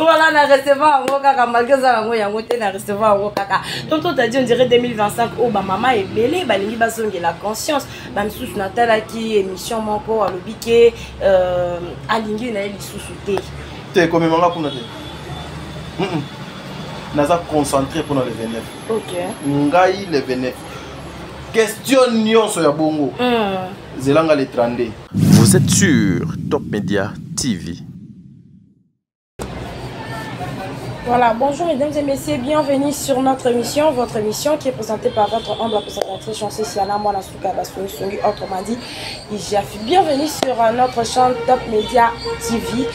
Voilà, na recevoir en kaka malgré ça ngo yango te na recevoir en kaka. Tonton t'a dit on dirait 2025 oh ba maman est belé ba lingi bazongi la conscience. Ba misusu na tala ki émission moko alobike alingi na lisusu te. Te comme manga pour noter. Naza concentré pour le 29. OK. Ngai le 29. Question nyonso ya bongo. Zelanga le 32. Vous êtes sur Top Media TV. Voilà, bonjour mesdames et messieurs, bienvenue sur notre émission, votre émission qui est présentée par votre humble présentatrice Chancé Siana Mwanasuka Basoni Songi, autrement dit, IJAF. Bienvenue sur notre chaîne Top Media TV.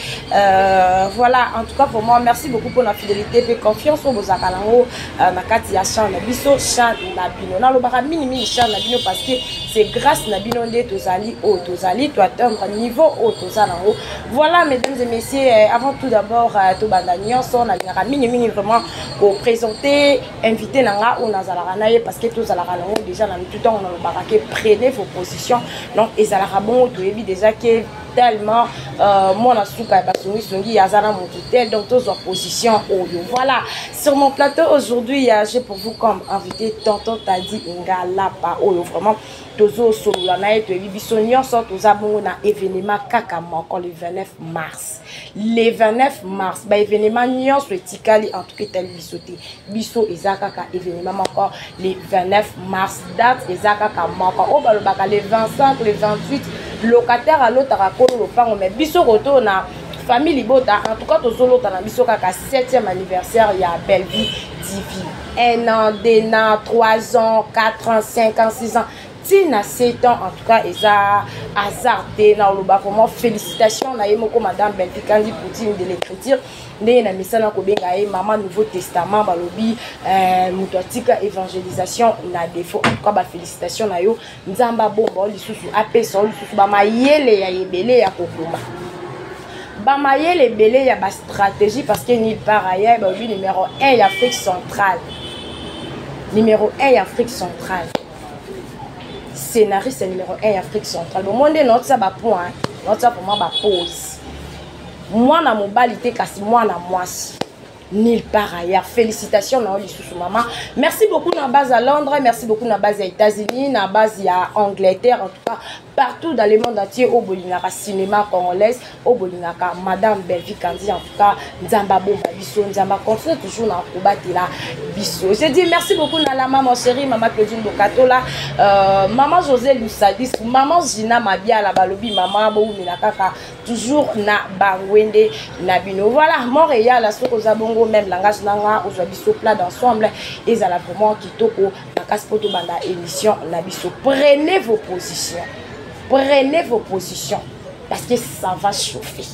Voilà, en tout cas pour moi, merci beaucoup pour la fidélité et confiance au Bozakalango, Nakati ya Chan Nabiso, Chan Nabino. Na lobara minimi Chan Nabino parce que c'est grâce Nabino de Tozali au Tozali, tu atteindre niveau au Tozalango. Voilà mesdames et messieurs, avant tout d'abord, Tobandanion, son minimum vraiment pour présenter invité nanga ou nazalaranaye parce que tous alarango déjà dans tout temps on a le baraqué prenez vos positions donc les alarabons tu es déjà que tellement mon asuka basongi songi yazana montitel donc tous en position audio. Voilà sur mon plateau aujourd'hui j'ai pour vous comme invité tonton Tadi Ngala pa oyo vraiment tozo solo na to biso nyonso toza bongo na événement kaka moko le 29 mars. Le 29 mars ba événement nyonso etikali en tout cas tel biso ezaka ka événement moko le 29 mars date ezaka ka moko o balobaka le 25 le 28 locataire à l'autre rakolo lopango mais biso roto na famille libota en tout cas tozolo na biso kaka 7e anniversaire ya Belleville TV 1 an 2 ans 3 ans 4 ans 5 ans 6 ans na 7 ans en tout cas eza hasardé na loba vraiment félicitations na yemoko madame Belleville Kandi Poutine de l'écriture ndé na misana ko benga e maman Nouveau Testament balobi mutotika évangélisation na défaut en tout cas ba félicitations na yo nzamba bomba lisusu apesa lisusu ba mayele ya yebele ya kokuma ba mayele belé ya ba stratégie parce que nulle part ailleurs ba numéro 1 ya Afrique centrale numéro 1 ya Afrique centrale scénariste numéro 1 Afrique centrale. Bon, moi, notre ça va point, notre ça pour moi va pause. Moi na mobilité kasi moi na moi nulle part ailleurs. Félicitations na lisusu maman. Merci beaucoup na base à Londres, merci beaucoup na base à États-Unis, na base à Angleterre, en tout cas partout dans le monde entier au Bolinaka cinéma congolaise, au Bolinaka madame Belleville Kandi en tout cas Nzamba bomba biso Nzamba continue toujours na kobati la biso. Je dis merci beaucoup na la maman chérie maman Claudine Bokato là, maman José Lusadis, maman Gina Mabia la balobi maman bo minaka toujours na bangwende na bino. Voilà Montréal la soko zabongo même langage nanga aujourd'hui biso plat d'ensemble et ça la vraiment kitoko na kaspoto banda émission na biso. Prenez vos positions. Prenez vos positions parce que ça va chauffer.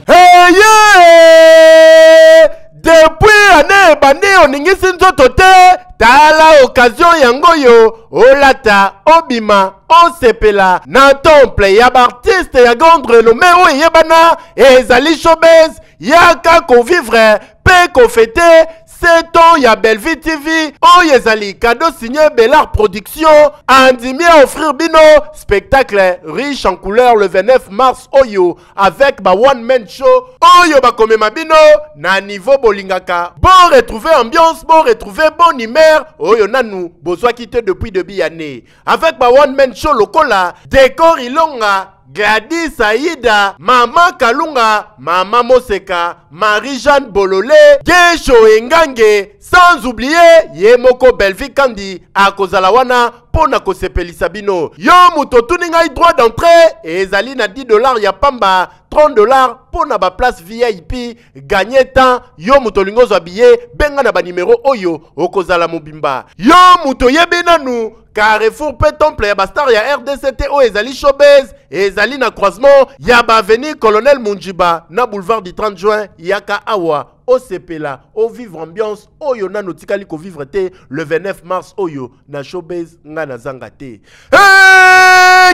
Hey yeah! Depuis année bandi oningisi nzoto te tala occasion yango yo olata obima osepela na temple ya artiste ya grande renommée o yebana ezali showbiz yaka convivre pe conféter 7 ans ya Belleville TV o yezali cadeau signé Bellard Production andimi à offrir bino spectacle riche en couleurs le 29 mars oyo avec ba one man show oyo ba komema bino na niveau bolingaka bon retrouver ambiance bon retrouver bonne humeur oyo nanu bozwa quitté depuis début année avec ba one man show lokola décor ilonga Gladys Aïda, Maman Kalunga, Maman Moseka, Marie-Jeanne Bololé, Gesho Engange, sans oublier Yemoko Belleville Kandi, Akozalawana, Pona Kosepelisa bino. Yo muto tuninga droit d'entrée, et ezali na $10 ya pamba, $30 pona ba place VIP, gagner temps, yo muto lingozo habillé, benga na ba numéro oyo, okozala mobimba. Yo muto yebinanu, Carrefour pe temple ya bastar ya RDCT o ezali showbiz ezali na croisement ya ba avenue Colonel Munjiba na boulevard du 30 juin yaka awa o sepela o vivre ambiance oyo na notikali ko vivre te le 29 mars oyo na showbiz nga na zanga te.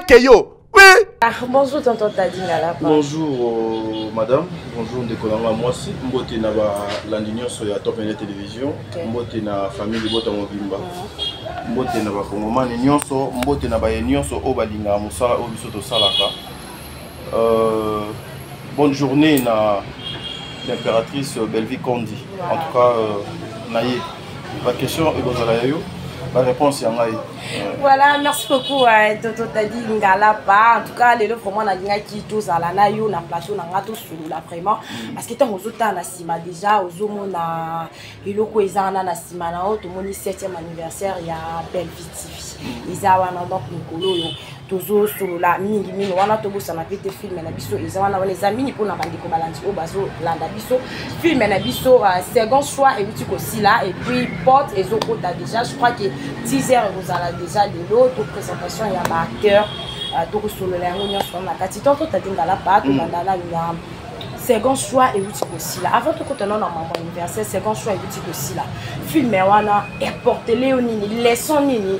Keyo oui. Bonjour tonton Tadi Ngala. Bonjour madame, bonjour Ndekolanga Mwasi, mbote na ba landinyo so ya Top Media Télévision, mbote na famille Bota Mobimba. Mbote na ba kongomani nyonso, mbote na ba nyonso o balinga musala o biso to salaka. Bonne journée na l'impératrice Bellevue Kondi. En tout cas, naïe. La question est dans la réponse est en aïe. Voilà, merci beaucoup Toto Tadi Ngala pa. En tout cas, les deux vraiment na dinga qui tous à la nayo na plateau na ngato sulu la vraiment parce que tant aux autres na sima déjà aux hommes na iloko ezana na sima na auto moni 7e anniversaire ya Bellevue TV. Izawa na donc Nikolo yo tozo solo la mingi mingi wana to bosa na pete film na biso ezana wana les amis pour na bandeko balandi o bazo landa biso film na biso second choix et tu aussi là et puis porte ezoko ta déjà je crois que 10 heures vous allez déjà de l'autre présentation il y a ma acteur donc solo la ngoni sur na kati tonto ta dingala pa to bandana ya second choix et tu aussi là avant tout contenant dans mon anniversaire second choix et tu aussi là film wana et porter Léonini leçon nini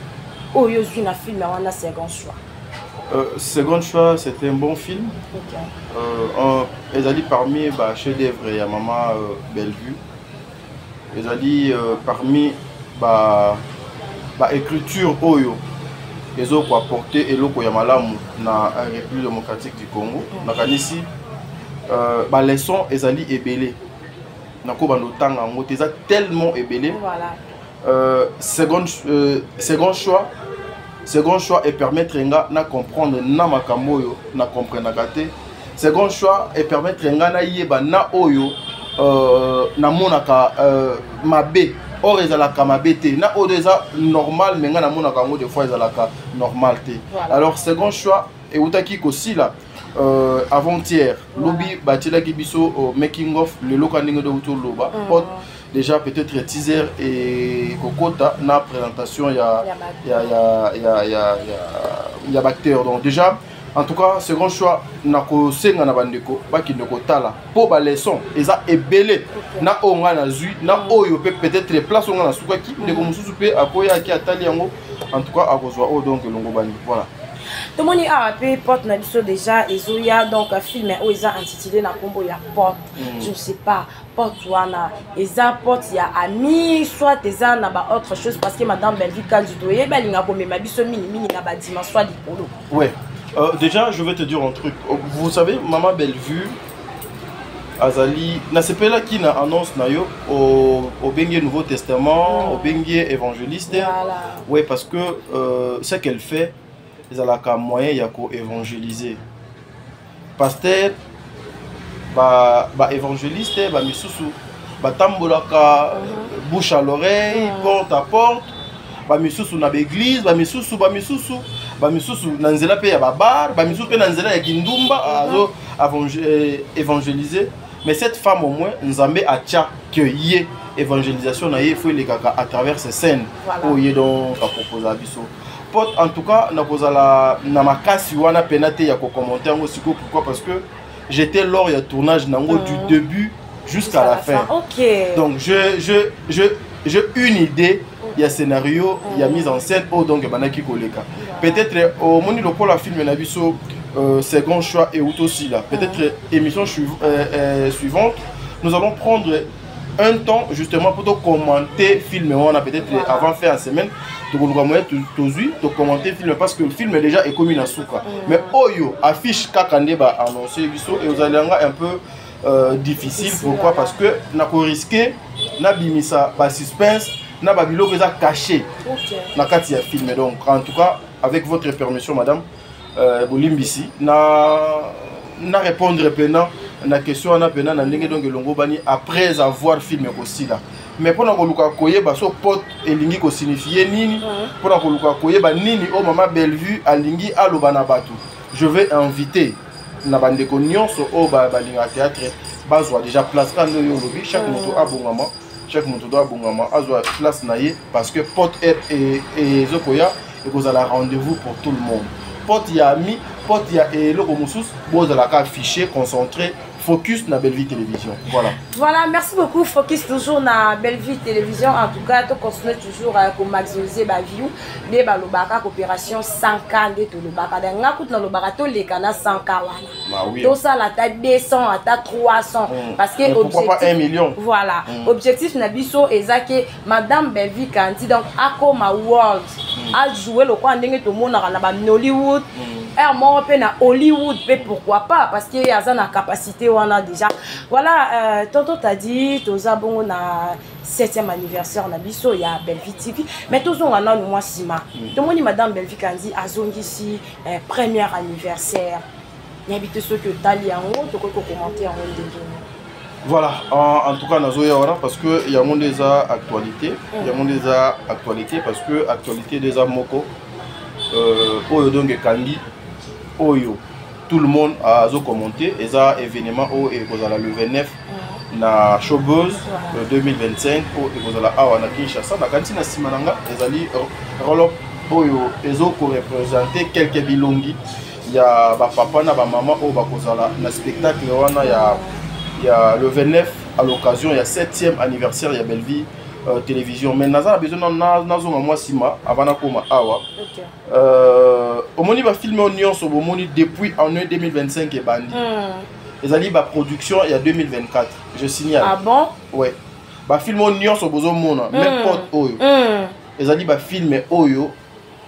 o yo suis na film wana second choix. Second choix, c'était un bon film. Okay. Ils ont dit parmi les chefs-d'œuvre, il y a Maman Bellevue. Ils ont dit parmi l'écriture, ils ont apporté et l'eau Yamalamu dans la République démocratique du Congo. Dans la les leçons, ils ont dit ébélé. Dans le temps, tellement ébélé. Voilà. Second choix. Second choix et permettre de comprendre na makambo na comprendre gâté. Second choix et permettre na yeba na oyo na monaka mabe or ezalaka mabete na odeza normal mais na monaka ngo des fois ezalaka normal té. Alors second choix et utaki aussi là avant-hier lobi batila ki biso making of le lokaningo de autour loba déjà peut-être teaser et kokota na présentation il y a acteur donc déjà en tout cas second choix na ko senga na bandeko baki ndeko tala po ba leçon eza ebele na onga na zui na oyo peut-être place onga na sukaki ndeko mususu pe akoya ki atali yango en tout cas akozwa o donc longo bani voilà. Tout le monde a appelé porte na biso déjà et Zoya donc un film où ils ont intitulé na combo ya porte je ne sais pas porte wana eza porte ya ami soit eza na ba autre chose parce que madame Bellevue Kanduto ye balinga ko mema biso mini mini na ba dimanche soit likolo. Ouais. Déjà je vais te dire un truc. Vous savez Maman Bellevue Azali na sepela qui na annonce na yo au bengue Nouveau Testament, au bengue évangéliste. Voilà. Ouais parce que ce qu'elle fait ils ont un moyen de évangéliser. Pasteur, évangéliste, misusu, tambolaka bouche à l'oreille, porte à porte, misusu na l'église, misusu nanzela pe ya babar, misusu pe nanzela ya kindumba évangéliser. Mais cette femme au moins nous a mis à tcha que yé évangélisation na yé faut les kaka à travers ces scènes où yé donc à proposer à biso. En tout cas, na makasi wana penate ya ko commenter ngo siko pourquoi parce que j'étais lors du tournage nango du début jusqu'à la fin. OK. Donc j'ai une idée, il y a scénario, il y a mise en scène donc banaki koleka. Peut-être au moni lokola film na biso second choix et aussi là. Peut-être émission suivante, nous allons prendre un temps justement pour commenter film on a peut-être avant faire en semaine de commenter le film parce que le film est déjà commis à souka mais oyo affiche kakande ba annoncer biso et vous allez un peu difficile pourquoi parce que na ko risquer na bimisa ba suspense na ba biloko za caché na kati ya film donc en tout cas avec votre permission madame Bolimbisi na répondre pendant la question na pena na ndenge donc longo bani après avoir filmé aussi là mais pour na koluka koyeba so pote elingi ko signifier nini pour na koluka koyeba nini o Maman Bellevue alingi aloba na batu je vais inviter na bandeko nyonso o balinga théâtre bazwa déjà place quand yo lobi chaque moto abongama chaque moto doit abongama azwa place na ye parce que pote et zokoya et vous allez rendez-vous pour tout le monde pote ya ami pote ya eloko mususu vous allez afficher concentré focus na Bellevue Télévision. Voilà, merci beaucoup. Focus toujours na Bellevue Télévision. En tout cas, tu continues toujours à maximiser ma vie. Mais balobaka coopération 100K de tout le baka. D'un coup, dans le barato les canaux 100K. Tout ça la taille 200 à ta 300. Parce que pourquoi pas 1 million. Voilà. Objectif nabiso ezake Madame Bellevue Kandi donc Akoma World a joué le coin dingue tout le monde na Hollywood. mort na Hollywood, pourquoi pas, parce qu'il y a une capacité, on a déjà. Voilà, tonton t'a dit, toza bon na 7e anniversaire na biso, il y a Bellevue TV, mais tous on a nous moi sima. Tout le monde madame Bellevue Kandi a zongi ici premier anniversaire. Il y a habité ceux que tali en haut, tu peux commenter en haut de voilà, en tout cas, parce que il y a mon des actualités, il y a mon des actualités parce que actualité des moko, oyo donc kandi, oyo tout le monde a commenté, et ça événement et le 29 na Showbuzz 2025 et la awa na Kinshasa na kantina simananga ezali rolo oyo ezo ko représenter quelques bilongi ya ba papa na ba maman o ba kozala na spectacle wana ya le 29 à l'occasion il y a 7e anniversaire ya Bellevue télévision mais naza besoin nazo moi sima avant na koma awa omoni ba filmer onion so bomoni depuis en 2025 et bandi ezali ba production il y a 2024 je signale. Ah bon? Ouais. Ba film onion so bozo mona même pote oyo ezali ba film oyo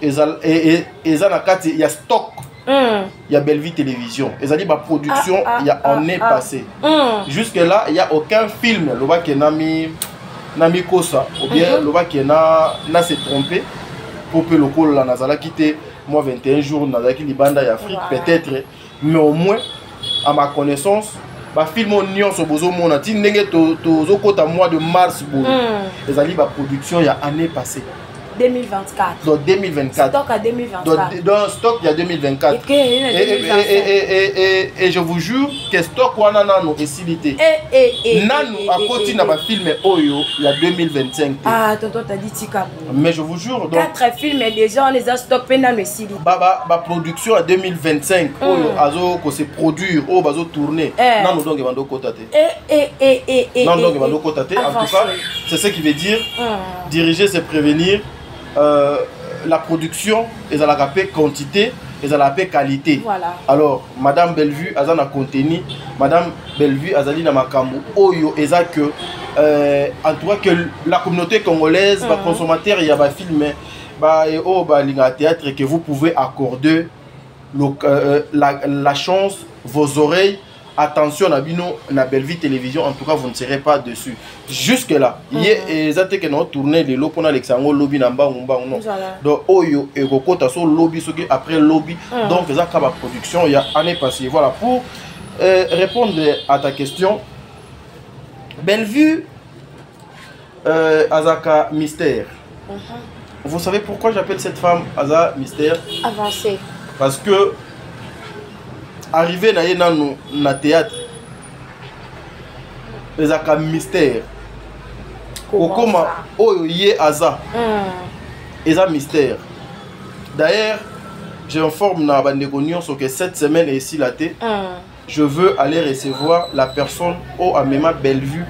ezali na kati il y a stock. Il y a Bellevue télévision. Ils ont dit ma production il y a année passée. Jusque là il y a aucun film le bas qui nami kosa ou bien le bas qui na s'est trompé pour que le col la nazala quitté moi 21 jours nazala qui libanda y Afrique peut-être mais au moins à ma connaissance ba film onion so bozo mona ti ndenge to kota mois de mars bo ils ont dit ma production il y a année passée. 2024. Donc 2024. Stock à 2024. Dans stock il y a 2024. Et je vous jure que stock wana nano esilité. Nano a côté na ba film oyo il y a 2025. Ah tonton t'as dit tika. Mais je vous jure donc 4 films déjà on les a stock pe nano esilité. Ba production à 2025 oyo azo ko se produire o bazo tourner. Nano donc bando kotate. Non donc bando kotate en tout cas c'est ce qui veut dire diriger c'est prévenir. La production est à la quantité et à la qualité. Voilà. Alors, Madame Bellevue, a na contenu, Madame Bellevue, a na makambo, oyo, et que, en tout cas, que la communauté congolaise, les consommateurs, il y a des films, linga théâtre, que vous pouvez accorder la chance, vos oreilles. Attention à Bino, na Bellevue télévision, en tout cas vous ne serez pas dessus. Jusque là, hier ils ont que nous tourné les lots pour Alexandre lobby namba non. Donc oyo et kokota so lobby ce qui après lobby donc ils ont la production il y a année passée. Voilà pour répondre à ta question. Bellevue Azaka Mystère. Vous savez pourquoi j'appelle cette femme Aza Mystère? Avancé. Parce que arrivé na théâtre les aka mystère comment oyo yé aza eza mystère. D'ailleurs j'informe na bandeko nyonso que cette semaine et ici la je veux aller recevoir la personne au Amema Bellevue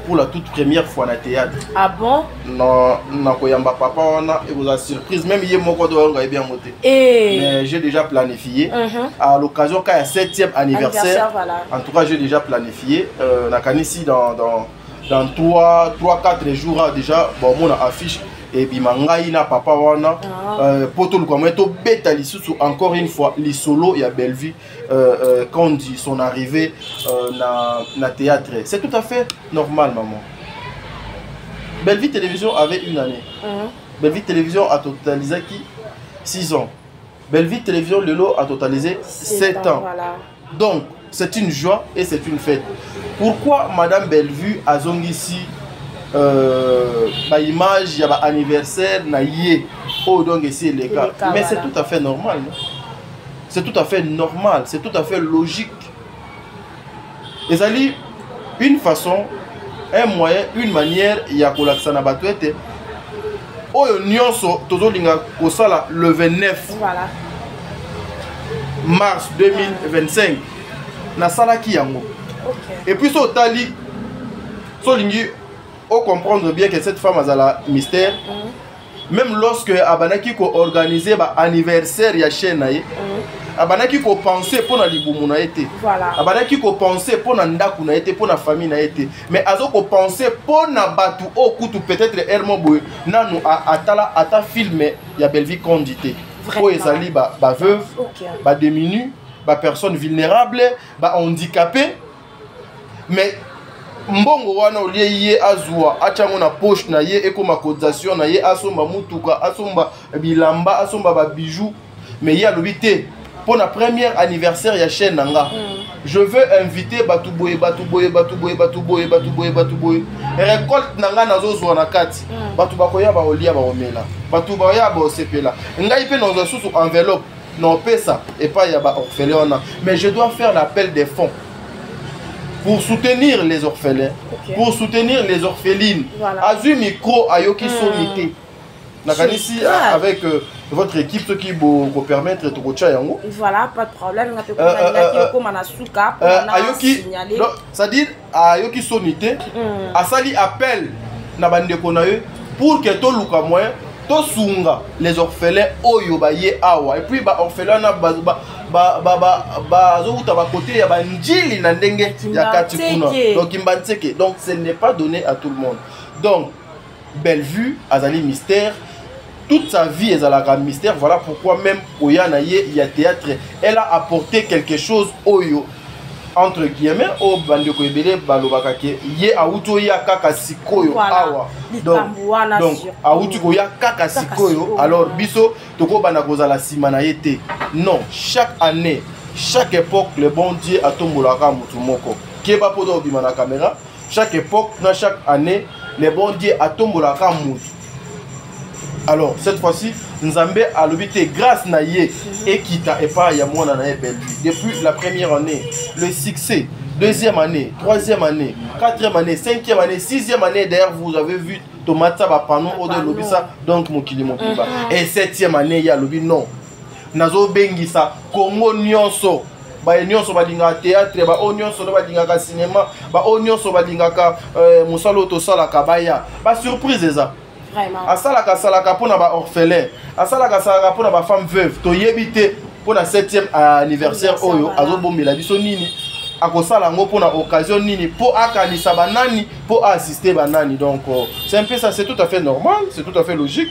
pour la toute première fois na théâtre. Ah bon? Non, na koyamba papa wana et vous a surprise même hier moko do nga bien monté. Mais j'ai déjà planifié à l'occasion quand il y a 7e anniversaire. Voilà. En tout cas, j'ai déjà planifié na kanisi dans 3-4 jours déjà bon mon affiche et bimangai na papa wana poto lukameto beta lisusu encore une fois li solo ya Bellevue quand dit son arrivée na théâtre. C'est tout à fait normal maman. Bellevue télévision avait une année. Bellevue télévision a totalisé qui 6 ans. Bellevue télévision le lot a totalisé 7 ans. Voilà. Donc c'est une joie et c'est une fête. Pourquoi Madame Bellevue a zongi ici ba image ya ba anniversaire na yé oh donc ici les cas mais c'est tout à fait normal. C'est tout à fait normal, c'est tout à fait logique. Et ali une façon, un moyen, une manière ya kolakisa na bato ete oyo nyonso tozolinga kosala le 29 voilà. Mars 2025 na salaki yango. Et puis so tali so lingi o comprendre bien que cette femme a la mystère. Même lorsque abanaki ko organiser ba anniversaire ya chaîne na ye abanaki ko penser pour na libumu na été voilà abanaki ko penser pour na ndaku na été pour na famille na été mais azo ko penser pour na batu o kutu peut-être hermo boy nanu atala ata filmer ya Bellevue Condité pour les alliés, veuves, démunis, personnes vulnérables, handicapées. Mais mbongo wana olie ye azwa achango na poche na ye ekoma cotisation na ye asomba mutuka asomba bilamba asomba ba bijoux mais il y a l'obité pour la première anniversaire ya chaîne nanga je veux inviter Batouboye récolte nanga nazozwa na kati batu bakoya ba olia ba omela batu baya ba osepela ngai pe dans un sous enveloppe non pesa et pas ya ba orphelin mais je dois faire l'appel des fonds pour soutenir les orphelins, pour soutenir les orphelines. Azu micro ayoki somité. Nakanisi avec votre équipe ce qui vous permettre de coacher yango. Voilà, pas de problème. Ayoki, c'est-à-dire ayoki somité, asali appel na bande konaye pour que to luka moyen to sunga les orphelins oyo ba ye awa et puis ba orphelin na côté ya banjili na ndenge ya kati kuna donc imbantseke donc ce n'est pas donné à tout le monde donc Bellevue azali mystère toute sa vie ezalaka mystère voilà pourquoi même oyana ye ya théâtre elle a apporté quelque chose oyo entre guillemets au bandeko ebele balobaka ke ye auto ya kaka sikoyo awa donc auto ko ya kaka sikoyo alors biso toko bana kozala sima na yete non chaque année chaque époque le bon Dieu atombolaka mutu moko keba podo obima na caméra chaque époque na chaque année le bon Dieu atombolaka mutu alors cette fois-ci Nzambe a l'obité grâce na ye et kita et pas ya mwana na Bellevue depuis la première année le succès deuxième année troisième année quatrième année cinquième année sixième année d'ailleurs vous avez vu Tomata ba pano au de lobisa donc mokili mokiba et septième année ya lobi non nazo bengisa Congo nyonso ba nyonso balinga théâtre ba nyonso balinga cinéma ba nyonso balinga musalo to sala kabaya ba surprise eza asalaka salaka pona ba orphelin asalaka salaka pona ba femme veuve to yebite pona 7e anniversaire oyo azobombela biso nini akosala ngo pona occasion nini po akanisa banani po assister banani donc c'est un peu ça c'est tout à fait normal c'est tout à fait logique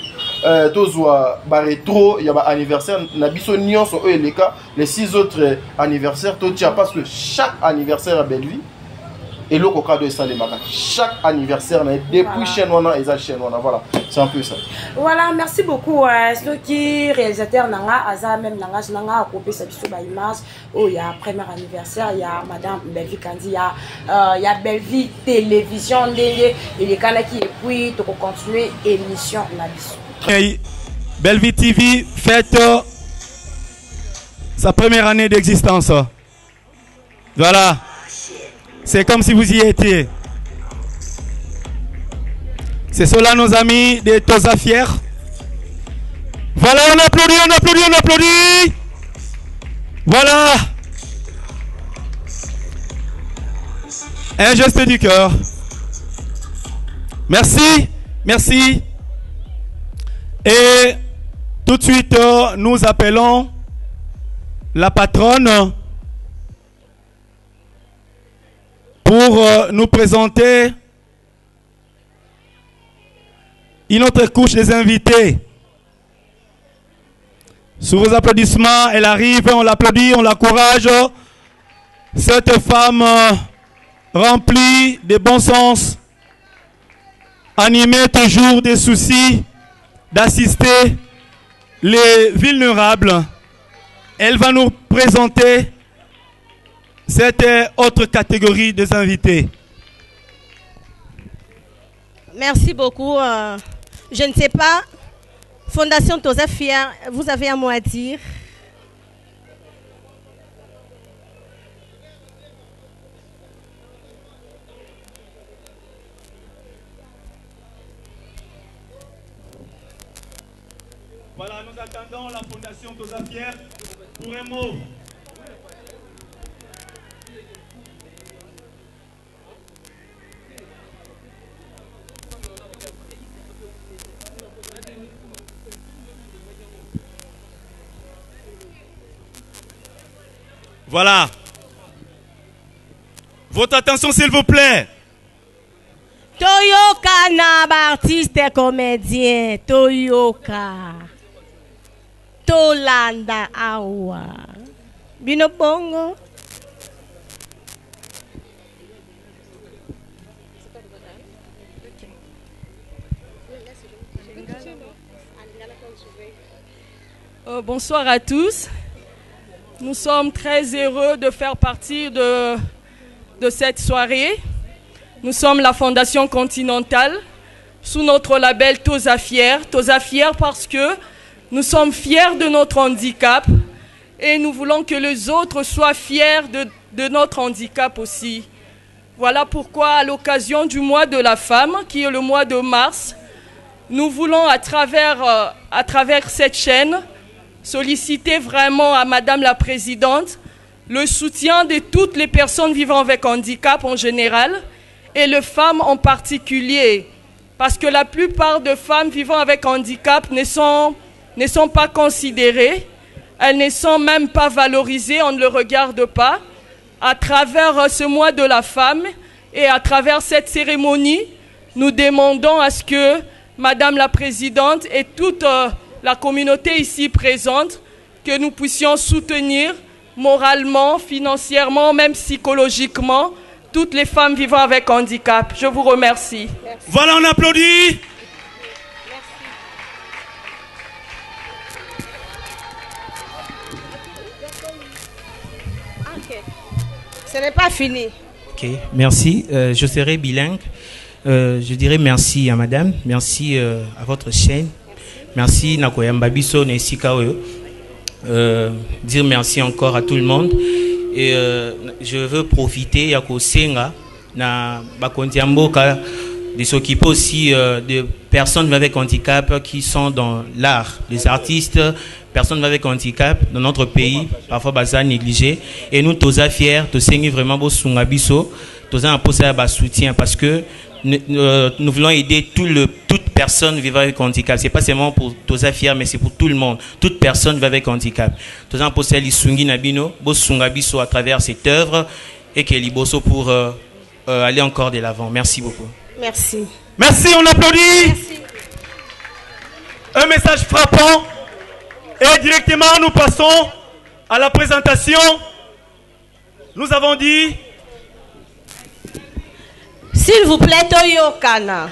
tozwa ba rétro ya ba anniversaire na biso nyonso oyo eleka les 6 autres anniversaires to tia parce que chaque anniversaire à Bellevue et le coca de Salemaka chaque anniversaire depuis chaîne wana et chaîne wana voilà c'est un peu ça voilà merci beaucoup ceux qui réalisateur nanga aza même langage nanga a copié sa biso ba image oh il y a premier anniversaire il y a madame Bellevue Kandi il y a Bellevue télévision ndenge il est kana qui et puis to continuer émission na biso Bellevue TV fête sa première année d'existence voilà. C'est comme si vous y étiez. C'est cela nos amis de Toza Fier. Voilà, on applaudit, on applaudit, on applaudit. Voilà. Un geste du cœur. Merci, merci. Et tout de suite, nous appelons la patronne pour nous présenter une autre couche des invités. Sous vos applaudissements, elle arrive, on l'applaudit, on l'encourage. Cette femme remplie de bon sens, animée toujours des soucis d'assister les vulnérables. Elle va nous présenter cette autre catégorie des invités. Merci beaucoup. Je ne sais pas, Fondation Toza Fier, vous avez un mot à dire? Voilà, nous attendons la Fondation Toza Fier pour un mot. Voilà. Votre attention, s'il vous plaît. Toyoka na artiste comédien. Toyoka. tolanda awa. Bino bongo. Bonsoir à tous. Nous sommes très heureux de faire partie de cette soirée. Nous sommes la Fondation Continentale sous notre label Toza Fier. Toza Fier parce que nous sommes fiers de notre handicap et nous voulons que les autres soient fiers de notre handicap aussi. Voilà pourquoi à l'occasion du mois de la femme, qui est le mois de mars, nous voulons à travers cette chaîne solliciter vraiment à Madame la Présidente le soutien de toutes les personnes vivant avec handicap en général et les femmes en particulier. Parce que la plupart des femmes vivant avec handicap ne sont pas considérées, elles ne sont même pas valorisées, on ne le regarde pas. À travers ce mois de la femme et à travers cette cérémonie, nous demandons à ce que Madame la Présidente et toute la communauté ici présente, que nous puissions soutenir moralement, financièrement, même psychologiquement, toutes les femmes vivant avec handicap. Je vous remercie. Merci. Voilà, on applaudit. Okay. Ce n'est pas fini. Ok, merci. Je serai bilingue. Je dirais merci à madame, merci à votre chaîne. Merci Nakoyamba Biso Nesika Oyo. Dire merci encore à tout le monde. Et je veux profiter à Kosenga na Bakondiamboka de s'occuper aussi de personnes avec handicap qui sont dans l'art, les artistes, personnes avec handicap dans notre pays, parfois baza négligé. Et nous tous fiers, tous vraiment beau sungabiso, tous un soutien parce que nous voulons aider toute personne vivant avec handicap. C'est pas seulement pour Toza Fier, mais c'est pour tout le monde. Toute personne vivant avec handicap. Toza un possède l'Isungi Nabino, Bosungabiso à travers cette œuvre et qu'elle bosso pour aller encore de l'avant. Merci beaucoup. Merci. Merci, on applaudit. Merci. Un message frappant. Et directement, nous passons à la présentation. Nous avons dit. S'il vous plaît, Toyokana.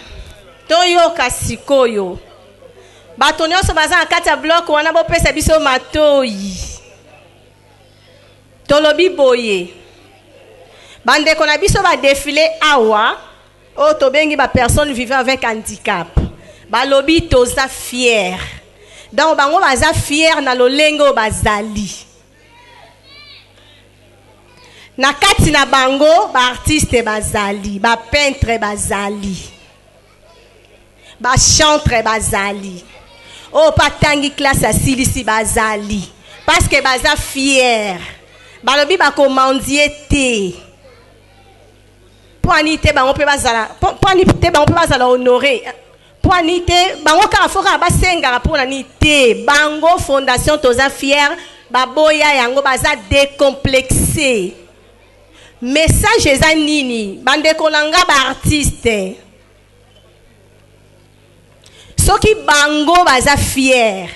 Toyoka sikoyo. Batonyo so baza akata bloc wana bo pesa biso matoyi. Tolobi boye. Bande kona biso ba défilé awa. O to bengi ba personne vivant avec handicap. Ba lobi toza fier. Donc bango baza fier na lolengo bazali. Na kati na bango ba artiste bazali, ba peintre bazali, ba chanteur bazali. Oh patangi classe asilisi bazali parce que baza fier. Balobi ba commandier te. Poanité bango pe bazala, poanité bango pe bazala honorer. Poanité bango ka foka ba senga pour nité. Bango Fondation Toza Fier, ba boya yango baza décomplexé. Message eza nini bande kolanga ba artiste soki bango baza fier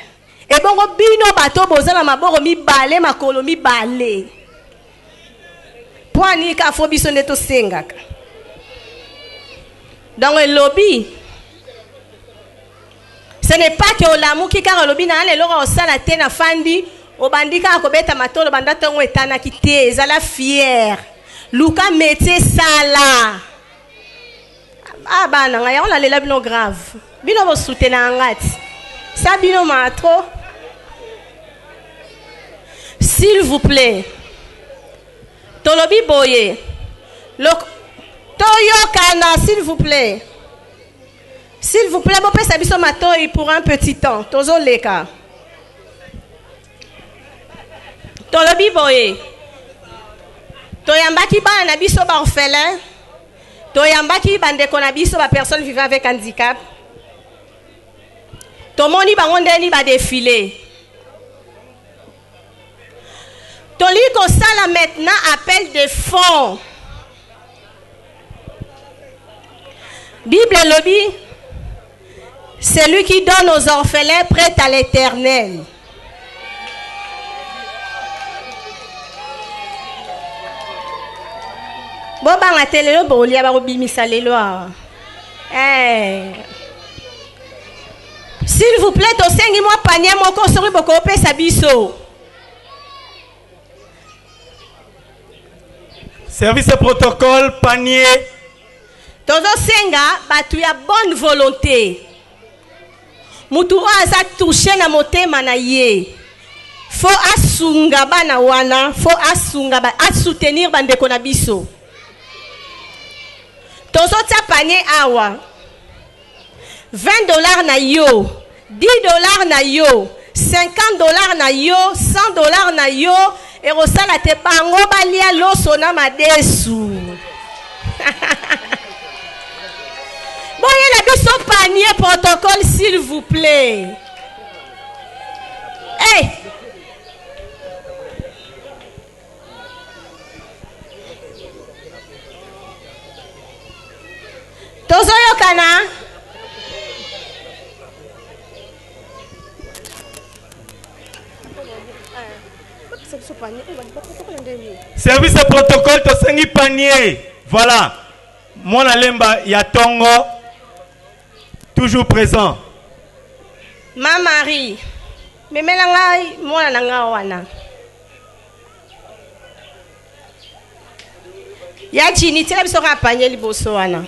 et bongo bino bato bozala maboko mibale makolo mibale poani ka fo biso nde tosengaka donc le lobby ce n'est pas que olamuki kaka lobby na lelo ko sala te na fandi obandika ko beta matolo banda tongo etana kite ezala fier Luka métier sala. Ah bah non, on a les labino grave. Bino vous soutenez en ngati. Ça bino matro. S'il vous plaît. Tolobi boye. Toyokana, s'il vous plaît. S'il vous plaît, vous pouvez s'habiller matoi pour un petit temps. Tozo leka. Tolobi boye. Toyambaki ba na biso ba orphelin. Toyambaki bande kona biso ba personne vivant avec handicap. Tomoni ba ngondeni ba défilé. Toli ko sala maintenant appel de fonds. Bible lobby, celui qui donne aux orphelins prête à l'Éternel. bobanga te lelo bolia bakobimisa lelo awa. S'il vous plaît, tosengi mwa panier moko soki bokopesa biso. Service protocole, panier. Tozosenga batu ya bonne volonté. Mutu aza touché na motema na ye. Faut asunga bana wana, faut asunga ba soutenir bandeko na biso. Tozotia panier awa. $20 na yo, $10 na yo, $50 na yo, $100 na yo, et rosala te bango balia loso na madesu. Bon, il a biso panier protocole, s'il vous plaît. Hey! Tozoyo kana? Service de protocole, tosengi panier. Voilà. Mon alemba yatongo. Toujours présent. Ma Marie. Memela ngai mwana na nga wana. Ya chini tela biso ka panier liboso wana.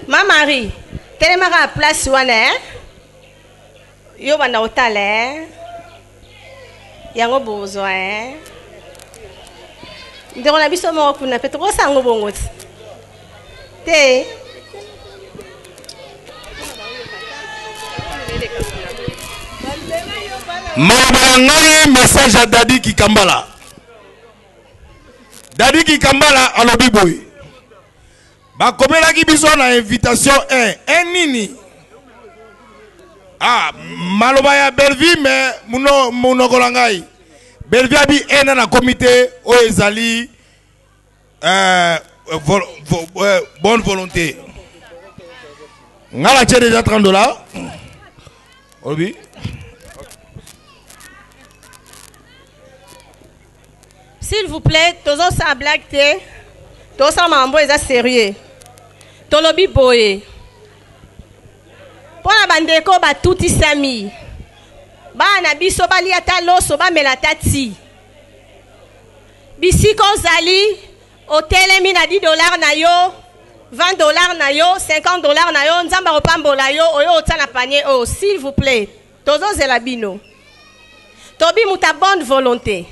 Ma Marie. Telema ka place wana Yo bana otale yango bozo ndeko na biso mo kuna petro sango bongoti te Malabangani message à Dadi Kikambala. Dadi Kikambala alobi boy. Ba komela ki biso na invitation nini. Ah, Malobaya Belvi, mais Mouno Golangai. Belvi a dit un comité au Ezali bonne volonté. On a déjà $30. Oui. S'il vous plaît, tous ça blague te. Tous ça mambo est sérieux. Tolobi boye. Pour la bandeko ba touti sami. Ba na biso bali ata loso ba melatati. Bisiko zali hotel mina $10 na yo, $20 na yo, $50 na yo, nzamba opambola yo, oyo otala panier oh, s'il vous plaît. Tozo zelabino. Tobi muta bonne volonté.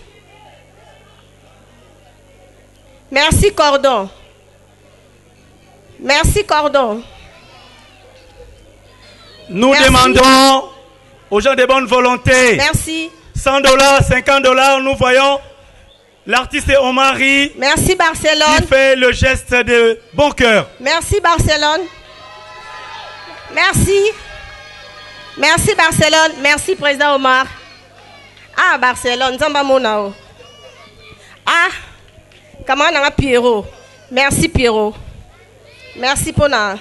Merci Cordon. Merci Cordon. Nous demandons aux gens de bonne volonté. Merci. $100, $50, nous voyons l'artiste Omari. Merci Barcelone. Qui fait le geste de bon cœur. Merci Barcelone. Merci. Merci Barcelone. Merci Président Omar. Ah Barcelone, Zamba Monao. Ah, comment on a Pierrot. Merci Pierrot. Merci pour la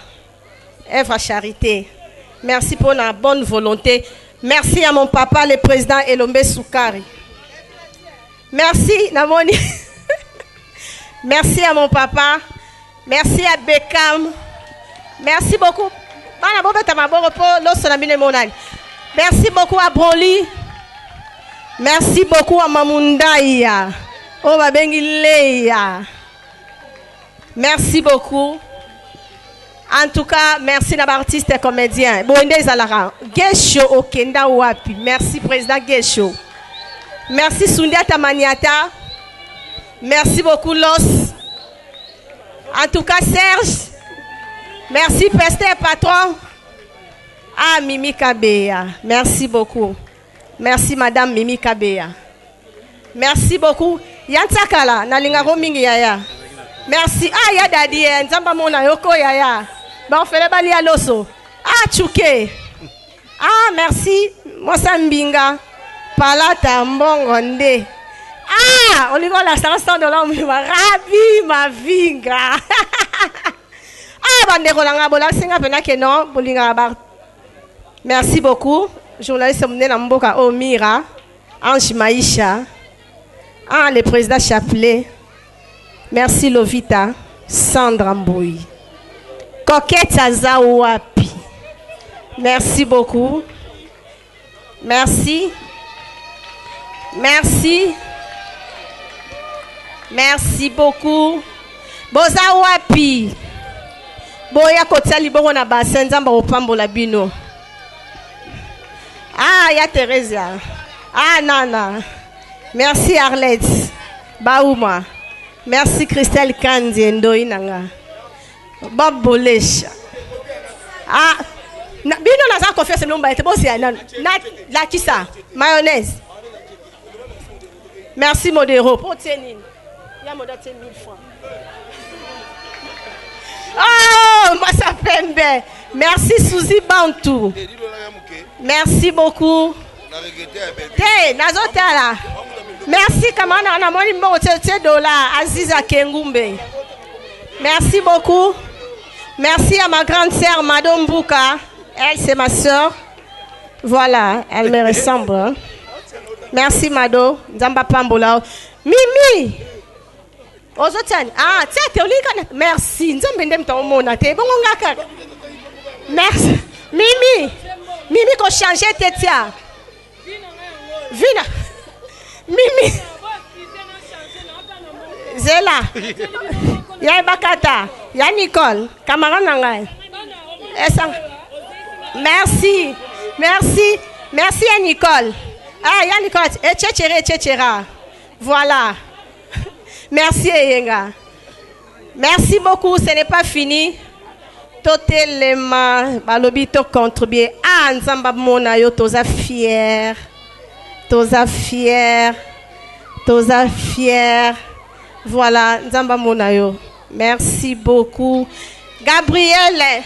œuvre à charité. Merci pour la bonne volonté. Merci à mon papa, le président Elombe Soukari. Merci, Namoni. Merci à mon papa. Merci à Beckham. Merci beaucoup. Merci beaucoup à Broly. Merci beaucoup à Mamundaïa. Merci beaucoup. En tout cas, merci à l'artiste et comédien. Gesho Okenda Wapi. Merci, président Gesho. Merci, Sundiata Maniata. Merci beaucoup, Los. En tout cas, Serge. Merci, Pasteur Patron. Ah, Mimi Kabea. Merci beaucoup. Merci, Madame Mimi Kabea. Merci beaucoup. Yantakala, Nalinga Mingi Yaya. Merci. Ah, ya Dadi, Nzamba Mona Yoko Yaya. Bon, fallait bali à l'osso. Ah, Tchouké. Ah, merci. Mosambinga. Palata Mbongonde. Ah, on y va la chanson de l'homme. Ravi, ma vinga. Ah, bande rolanga bola singa pena que non, bolinga bar. Merci beaucoup. Journaliste Mouné Namboka Omira. Ange Maïcha. Ah, le président Chapelet. Merci Lovita. Sandra Mboui. Coquette Azawapi. Merci beaucoup. Merci. Merci. Merci beaucoup. Bozawapi. Boya kotali bongo na basenza mba opambola bino. Ah, ya Teresa. Ah, Nana. Merci Arlette. Baouma. Merci Christelle Kandi Ndoi Nanga. Bob Bolesha. Ah, bino naza confiance mlomba ete bosi ya nana. La kisa. Mayonnaise. Merci Modero. Protéine. Ya modaté 1000 francs. Oh, Massa Pembe. Merci Suzy Bantou. Merci beaucoup. Te, nazotala. Merci Kamana Namoni Mote Dola Aziza Kengumbe. Merci beaucoup. Merci à ma grande sœur Madame Bouka. Elle c'est ma sœur. Voilà, elle me ressemble. Hein. Merci Mado. Nzamba Pambola. Mimi. Ozotani. Ah, tiens, merci. Nzambe ndem ta omona te. Bongo ngaka. Merci. Mimi. Mimi ko changer tetia. Vina. Mimi. Zela. Ya Bakata. Ya Nicole. Camarade Nangai. Merci. Merci. Merci à Nicole. Ah, ya Nicole. Et tchétchéra. Voilà. Merci Yenga. Merci beaucoup. Ce n'est pas fini. Totalement. Balobito contribué. Ah, Nzamba Mona yo toza fier. Toza fier. Toza fier. Voilà, Nzamba Monayo. Merci beaucoup. Gabriel.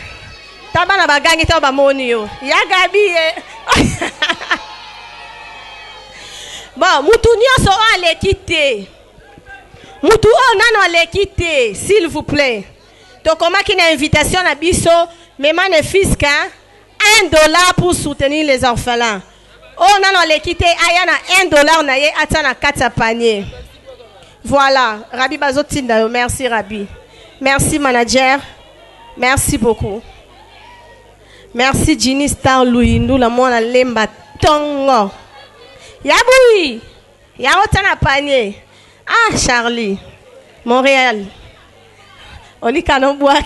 Tabana bagangi taba monio. Ya Gabi. Bon, Moutounio sera les quitter. Moutou on a les quitter, s'il vous plaît. Donc comment qu'il y a une invitation à Bisso, mais man fisc $1 pour soutenir les orphelins. On a les quitter, ayana $1 na ye atana 4 panier. Voilà, Rabi Bazotinda, merci Rabi. Merci manager. Merci beaucoup. Merci Ginny Star Louis, nous la mona lemba tongo. Yaboui. Ya otana panier. Ah Charlie. Montréal. Oli Kanonbouak.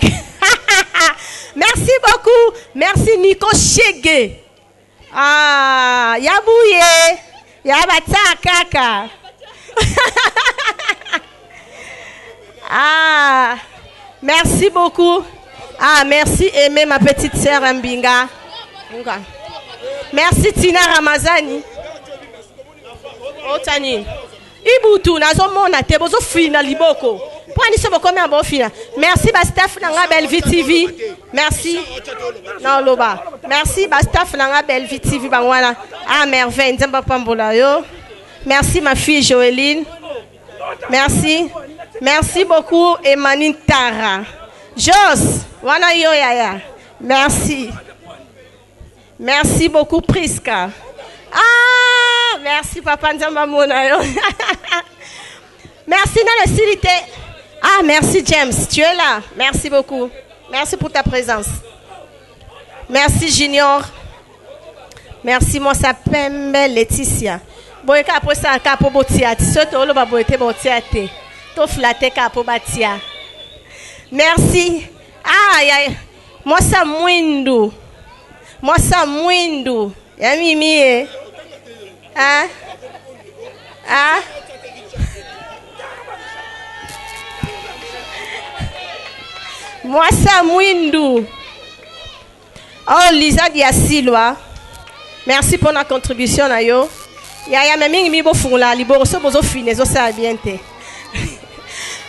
Merci beaucoup. Merci Nico Chege. Ah, Yabouye. Yabata Kaka. Ah, merci beaucoup. Ah, merci Aimé, ma petite sœur Mbinga. Merci Tina Ramazani. Otani. Ibutu, nazomona te bozo fina liboko. Prenez ce beaucoup mais bon fina. Merci ba staff nanga Bellevue TV. Merci. Non loba. Merci ba staff nanga Bellevue TV bangwana. Ah merveille, nzamba pambola yo. Merci ma fille Joëline. Merci. Merci beaucoup Emanine Tara. Jos, wana yo yaya. Merci. Merci beaucoup Priska. Ah, merci papa Nzamba Monayo. Merci dans la cité. Ah, merci James, tu es là. Merci beaucoup. Merci pour ta présence. Merci Junior. Merci moi ça Pembe Laetitia. Boyeka après ça kapo botia. Soto lo ba boyete botia te. To flatter kapo batia. Merci. Ah, moi ça Mwindu. Moi ça Mwindu. Ya mimi ah ah moi ça Mwindu. Oh Lisa Diasilwa. Merci pour la contribution na yo. Ya même mi bo fungula liboro so bozo fine zo ça bien te.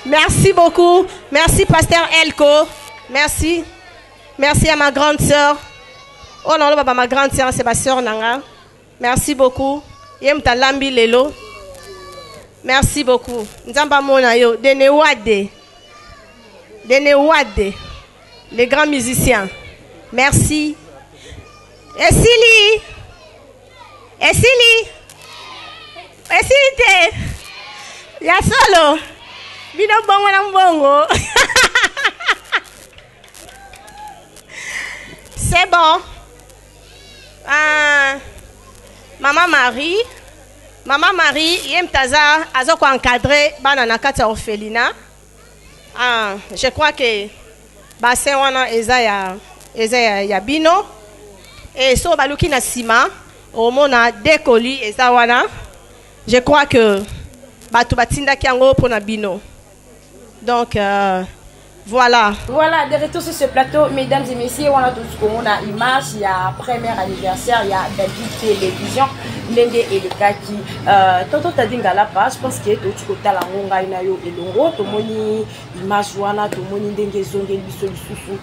Merci beaucoup. Merci pasteur Elko. Merci. Merci à ma grande sœur. Oh non, baba, ma grande sœur, c'est ma sœur Nanga. Merci beaucoup. Yem talambi lelo. Merci beaucoup. Nzamba mona yo. Denewade. Denewade. Les grands musiciens. Merci. Esili. Esili. Esili te. Ya solo. Bino bongo na mbongo. C'est bon. Maman Marie, yemtaza azoko encadrer bana na kati ya orphelinat. Je crois que bassin wana eza ya bino. Et so baluki na sima omona décoli eza wana. Je crois que batu batinda kiango pona bino. Donc voilà. Voilà, de retour sur ce plateau, mesdames et messieurs, on a tout ce qu'on a image, il y a premier anniversaire, il y a Belgique Télévision, Lende et le Kaki. Toto Tadinga la page, je pense que tout ce que la monga inayo et l'ongo, tout moni image wana, tout moni dengue zonge biso lisusu,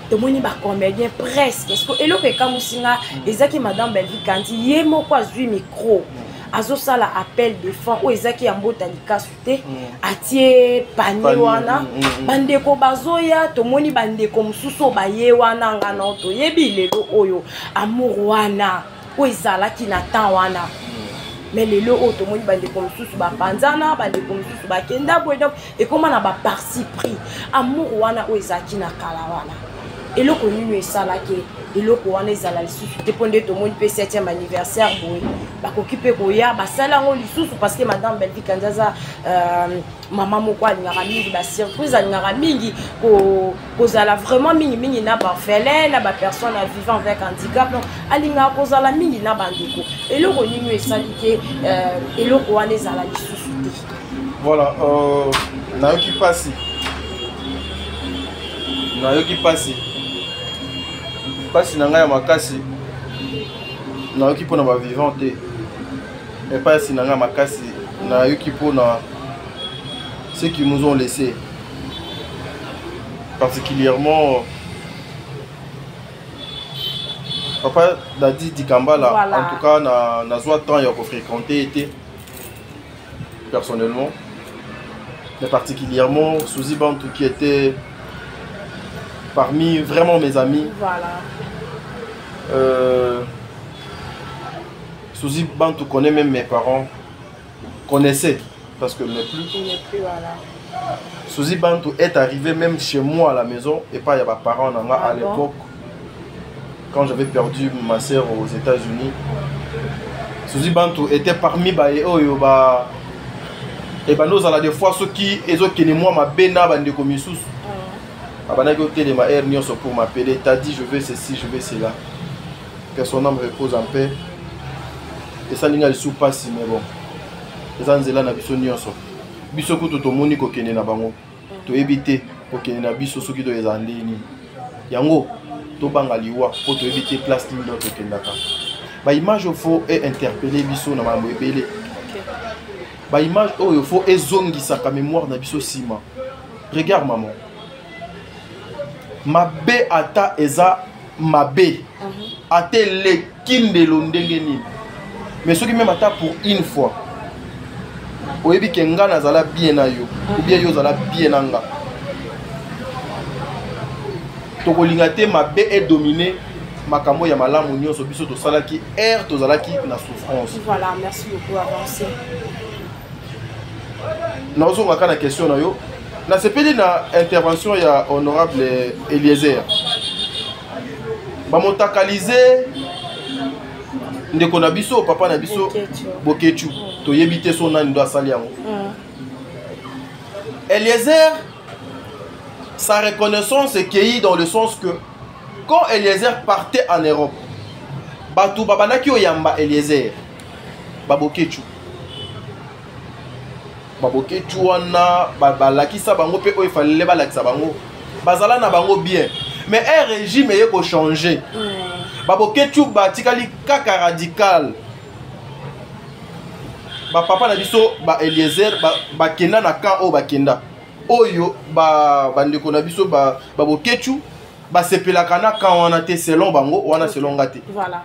tout moni ba comédien presque. Est-ce que elo pe kamusinga, ezaki madame Belgique kandi yemo kwa zui micro. Azo sala appel de fond ou ezaki yambota likasute atie panier wana bandeko bazoya tomoni bandeko mususu baye wana ngana to yebi lelo oyo amour wana o ezalaki na temps wana mais lelo o tomoni bandeko mususu bapanzana bandeko mususu bakenda boyo et comment na ba parti pris amour wana o ezaki na kala wana eloko nini esalaki eloko wana ezala lisusu dépendé to moni pe 7e anniversaire boy bakoki pe koya basala ngo lisusu parce que madame Belvique Kanzaza maman moko alingaka mingi ba surprise alingaka mingi kozala vraiment mingi na ba orphelin na ba personne vivant avec handicap donc alingaka kozala mingi na bandeko eloko nini esalaki eloko wana ezala lisusu te. Voilà, nayoki pasi pasi na ngai ya makasi nayoki mpona ba vivant te mais pasi na ngai makasi nayoki mpona ceux qui nous ont laissé particulièrement papa Dadi Dikambala. Voilà. En tout cas na zwa temps ya ko fréquenter été personnellement mais particulièrement Suzy Bantou qui était parmi vraiment mes amis. Voilà. Suzy Bantou connaît même mes parents. Connaissait, parce que n'est plus. Il n'est plus, voilà. Suzy Bantou est arrivé même chez moi à la maison. Et pas il y a mes parents à l'époque. Quand j'avais perdu ma soeur aux États-Unis. Suzy Bantou était parmi et nous allons des fois ceux qui ont moi ma bena bande comme sous. Abanaki hôtel ma air nioso pour m'appeler, t'as dit je veux ceci, je veux cela. Que son âme repose en paix. Et ça linga sous passe mais bon. Les anzela na biso nioso. Biso kuto to moni ko kene na bango. To éviter ko kene na biso soki to ezande ni. Yango to banga liwa pour to éviter place ni to kendaka. Ba image faut et interpeller biso na mambo ebele. Ba image il faut ezongisa ka mémoire na biso sima. Regarde maman. Mabe ata eza mabe. Ate le kindelo ndenge nini. Mais ce qui même ata pour une fois. Oyebi kenga nazala bien na yo. Ou bien yo zala bien nanga. Tokolinga te mabe est dominé. Makambo ya malamu nyonso biso to salaki air to zalaki na souffrance. Voilà, merci beaucoup avancé. Na ozo ngaka na question na yo. Na sepeli na intervention ya honorable Eliezer. Ba motakaliser ndeko na biso papa na biso Bokechu to yebite son nani do asali yango. Eliezer, sa reconnaissance est cueillie dans le sens que quand Eliezer partait en Europe, Batou Babanaki Oyamba Eliezer, Babokechu. Babokechu wana, Babalakisa Bango, pe il fallait balakisa Bango. Bazala na Bango bien. Mais un régime est changé. Babokechu Batikali Kaka radical. Papa na biso ba Eliezer ba kenda na ka o ba kenda. Oyo ba bandeko na biso ba Bokechu ba sepelaka na ka wana te selon bango wana selon ngate. Voilà.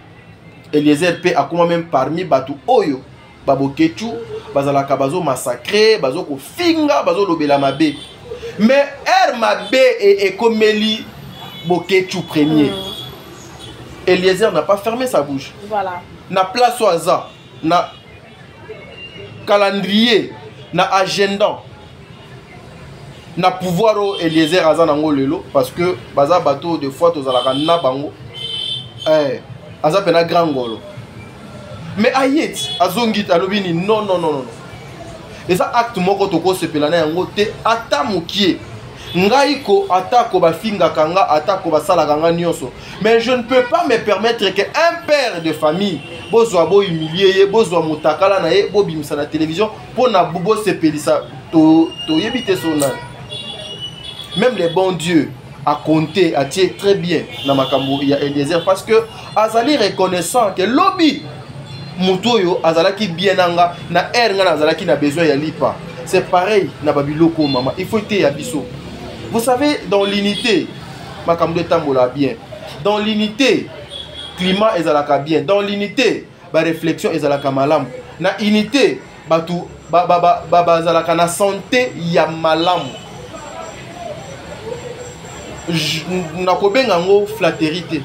Eliezer pe akoma même parmi batu oyo ba Bokechu bazalaka bazo massacrer, bazo ko finga, bazo lobela mabe. Mais mabe et komeli Bokechu premier. Eliezer n'a pas fermé sa bouche. Voilà. Na place au hasard, na calendrier, na agenda. na pouvoir o Eliezer azanango lelo parce que baza bateau de fois tozalaka na bango aza pena grand ngolo mais ayet azongit alobini non non non non et ça acte moko toko sepela na yango te ata mokie ngai ko atako bafinga kanga atako basala kanga nyonso mais je ne peux pas me permettre que un père de famille bozwa bo humilier bozwa mutakala na ye bobimisa na télévision pour na bubo sepelisa to yebite sona. Même les bons dieux à compter à tirer très bien dans makambo ya Eliezer parce que azali reconnaissant que lobby mutoyo azalaki bien anga na nga azalaki na besoin ya lipa. C'est pareil na babiloko maman, il faut être ya biso. Vous savez, dans l'unité makambo tambola bien. Dans l'unité climat ezalaka bien. Dans l'unité ba réflexion ezalaka malamu. Na unité batu bazalaka na santé ya malamu. Nakobenga ngo flatterie te.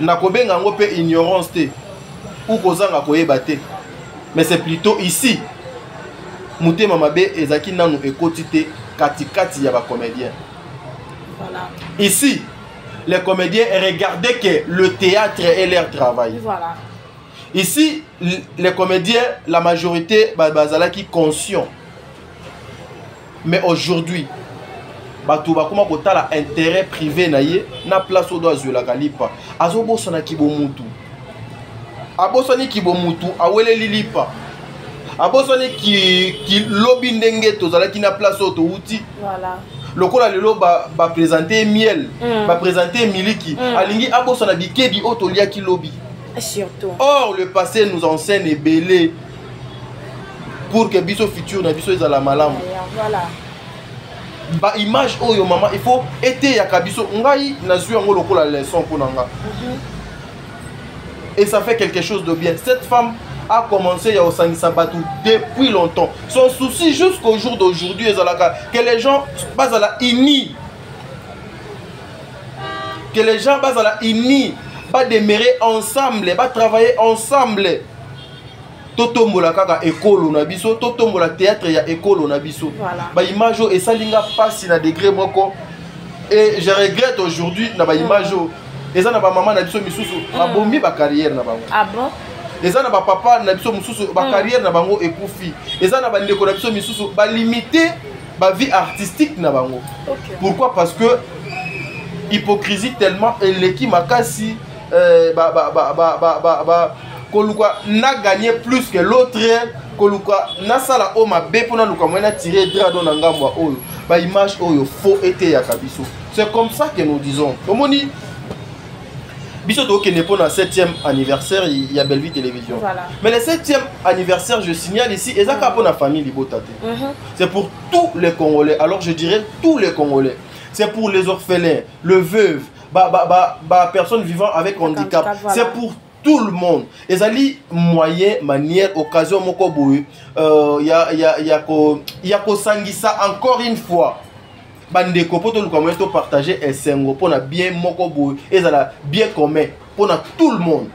Nakobenga ngo pe ignorance te. Ou kozanga koyeba te. Mais c'est plutôt ici. Mutema mabe ezaki nanu ekoti te katikati ya ba comédien. Voilà. Ici, les comédiens regardaient que le théâtre est leur travail. Voilà. Ici, les comédiens, la majorité bazalaki conscient. Mais aujourd'hui, bato bakoma kotala intérêt privé na ye na place odo azwela kalipa azobosana kibomutu abosani kibomutu awele lilipa abosani ki lobby ndenge tozalaki na place oto uti voilà lokola lelo ba présenter miel ba présenter miliki alingi abosana bikedi oto liaki lobby surtout. Or le passé nous enseigne et belé pour que biso futur na biso ezala malamu. Voilà. Ba image oyo maman il faut été ya kabiso ngai nazui yango lokola leçon pour nanga. Et ça fait quelque chose de bien. Cette femme a commencé à osangisa batu depuis longtemps. Son souci jusqu'au jour d'aujourd'hui ezalaka que les gens bazala unis. Que les gens bazala unis, ba demeurer ensemble, ba travailler ensemble. Totombola kaka école na biso, totombola théâtre ya école na biso. Ba image et ça linga passe na degré moko. Et je regrette aujourd'hui na ba image et ça na ba maman na biso misusu ba bombi ba carrière na bango. Ah bon? Et ça na ba papa na biso misusu ba carrière na bango ekufi. Et ça na ba ndeko na biso misusu ba limiter ba vie artistique na bango. Okay. Pourquoi? Parce que hypocrisie tellement eleki makasi Koluka n'a gagné plus que l'autre. Koluka n'a sala o ma be pona luka moena tirer drado na ngamwa oyo. Ba image oyo faux été ya kabiso. C'est comme ça que nous disons. Omoni biso to ke ne pona 7e anniversaire il y a Belle Vie Télévision. Voilà. Mais le 7e anniversaire je signale ici ezaka pona famille Libotate. C'est pour tous les Congolais. Alors je dirais tous les Congolais. C'est pour les orphelins, le veuve, personnes vivant avec handicap. Voilà. C'est pour tout le monde. Ezali moyen, manière, occasion moko boy. Ya ko sangisa encore une fois. Bandeko poto luka moyen to partager esengo pona bien moko boy. Ezala bien commun pona tout le monde.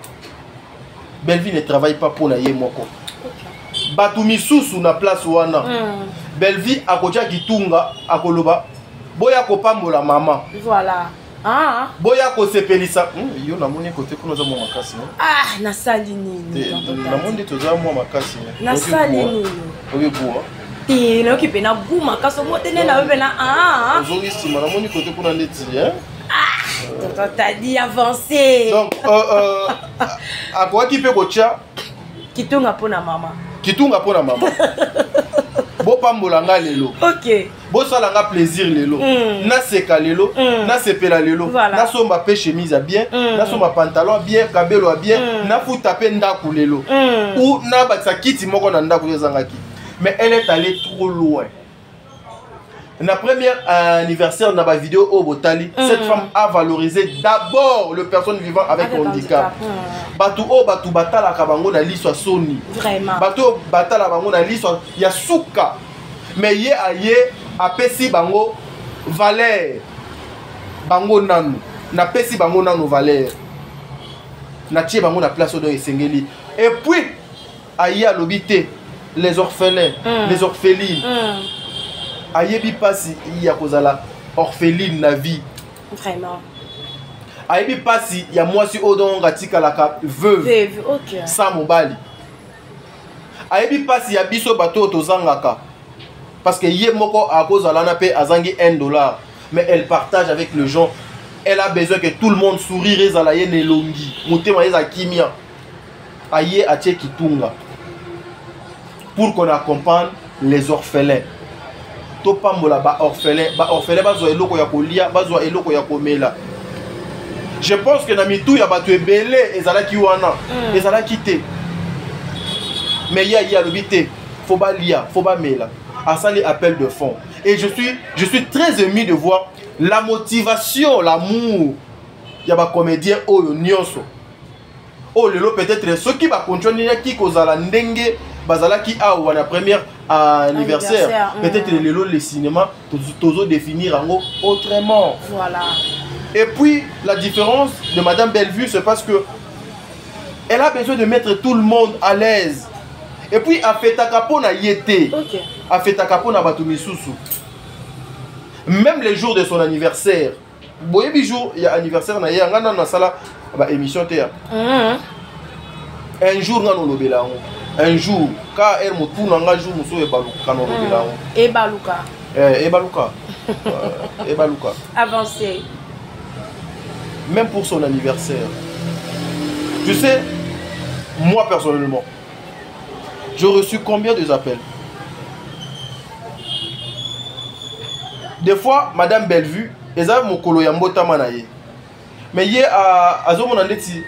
Belle Vie ne travaille pas pona ye moko. Batu misusu na place wana. Belle Vie akotia kitunga akoloba boya ko pambola maman. Voilà. Ah. Boya ko sepelisa. Yo na moni côté ko noza mo makasi. Ah, na sali nini. Na moni toza mo makasi. Na sali nini. Oye boa. Ti lo ki pena guma kaso motene na bena ah. Ozongi sima na moni côté ko na ndeti Ah. Tonton t'a dit avancer. Donc akwa ki pe ko tia kitunga pona mama. Kitunga pona mama. Bo pambola nga lelo. OK. Bo sala nga plaisir lelo. Na seka lelo, na sepela lelo, na somba pe chemise bien, na somba pantalon bien, kabelo bien, na futa pe ndaku lelo. Ou na batsa kiti moko na ndaku ezangaki. Mais elle est allée trop loin. Na premier anniversaire na ba vidéo au Botali, cette femme a valorisé d'abord le personne vivant avec handicap. Batu o batu batala kabango na liso soni. Vraiment. Batu batala bango na liso ya suka. Mais ye aye apesi bango valeur. Bango nanu. Na pesi bango nanu valeur. Na tie bango na place odo esengeli. Et puis aye alobité les orphelins, les orphelines. ayebi pasi ya kozala orpheline na vie. Vraiment. Ayebi pasi ya mwasi odonga tikalaka veuve ok. Sans mobali. Ayebi pasi ya biso bato tozangaka. Parce que ye moko a cause alana pe azangi $1, mais elle partage avec les gens. Elle a besoin que tout le monde sourire ezala ye nelongi. Motema eza kimia. Aye atie kitunga. Pour qu'on accompagne les orphelins. Topambola ba orphelin bazwa eloko ya kolia, bazwa eloko ya komela. Je pense que na mitu ya bato ebele ezalaki wana, ezalaki te. Mais ya lobité, faut ba lia, faut ba mela. Asali appel de fond. Et je suis très ému de voir la motivation, l'amour. Ya ba comédien oyo nyonso. Oh lelo peut-être ceux qui va continuer qui kozala ndenge bazalaki awa na première anniversaire. Peut-être lelo le cinéma tozo définir en autrement. Voilà. Et puis la différence de Madame Bellevue, c'est parce que elle a besoin de mettre tout le monde à l'aise. Et puis a fait takapona yete. Ok. A fait takapona batu misusu. Même les jours de son anniversaire. Boyebi jour il y a anniversaire na ye ngana na sala ba émission te. Un jour ngano lobela ngo. Un jour ka er mutuna nga jour muso e baluka no lobela ngo. Et baluka. Et baluka. Et baluka. Avancé. Même pour son anniversaire. Tu sais, moi personnellement, j'ai reçu combien d'appels? Des fois, Madame Bellevue, elle a mon colo ya mbotama na ye. Mais hier à Zomo Nandeti,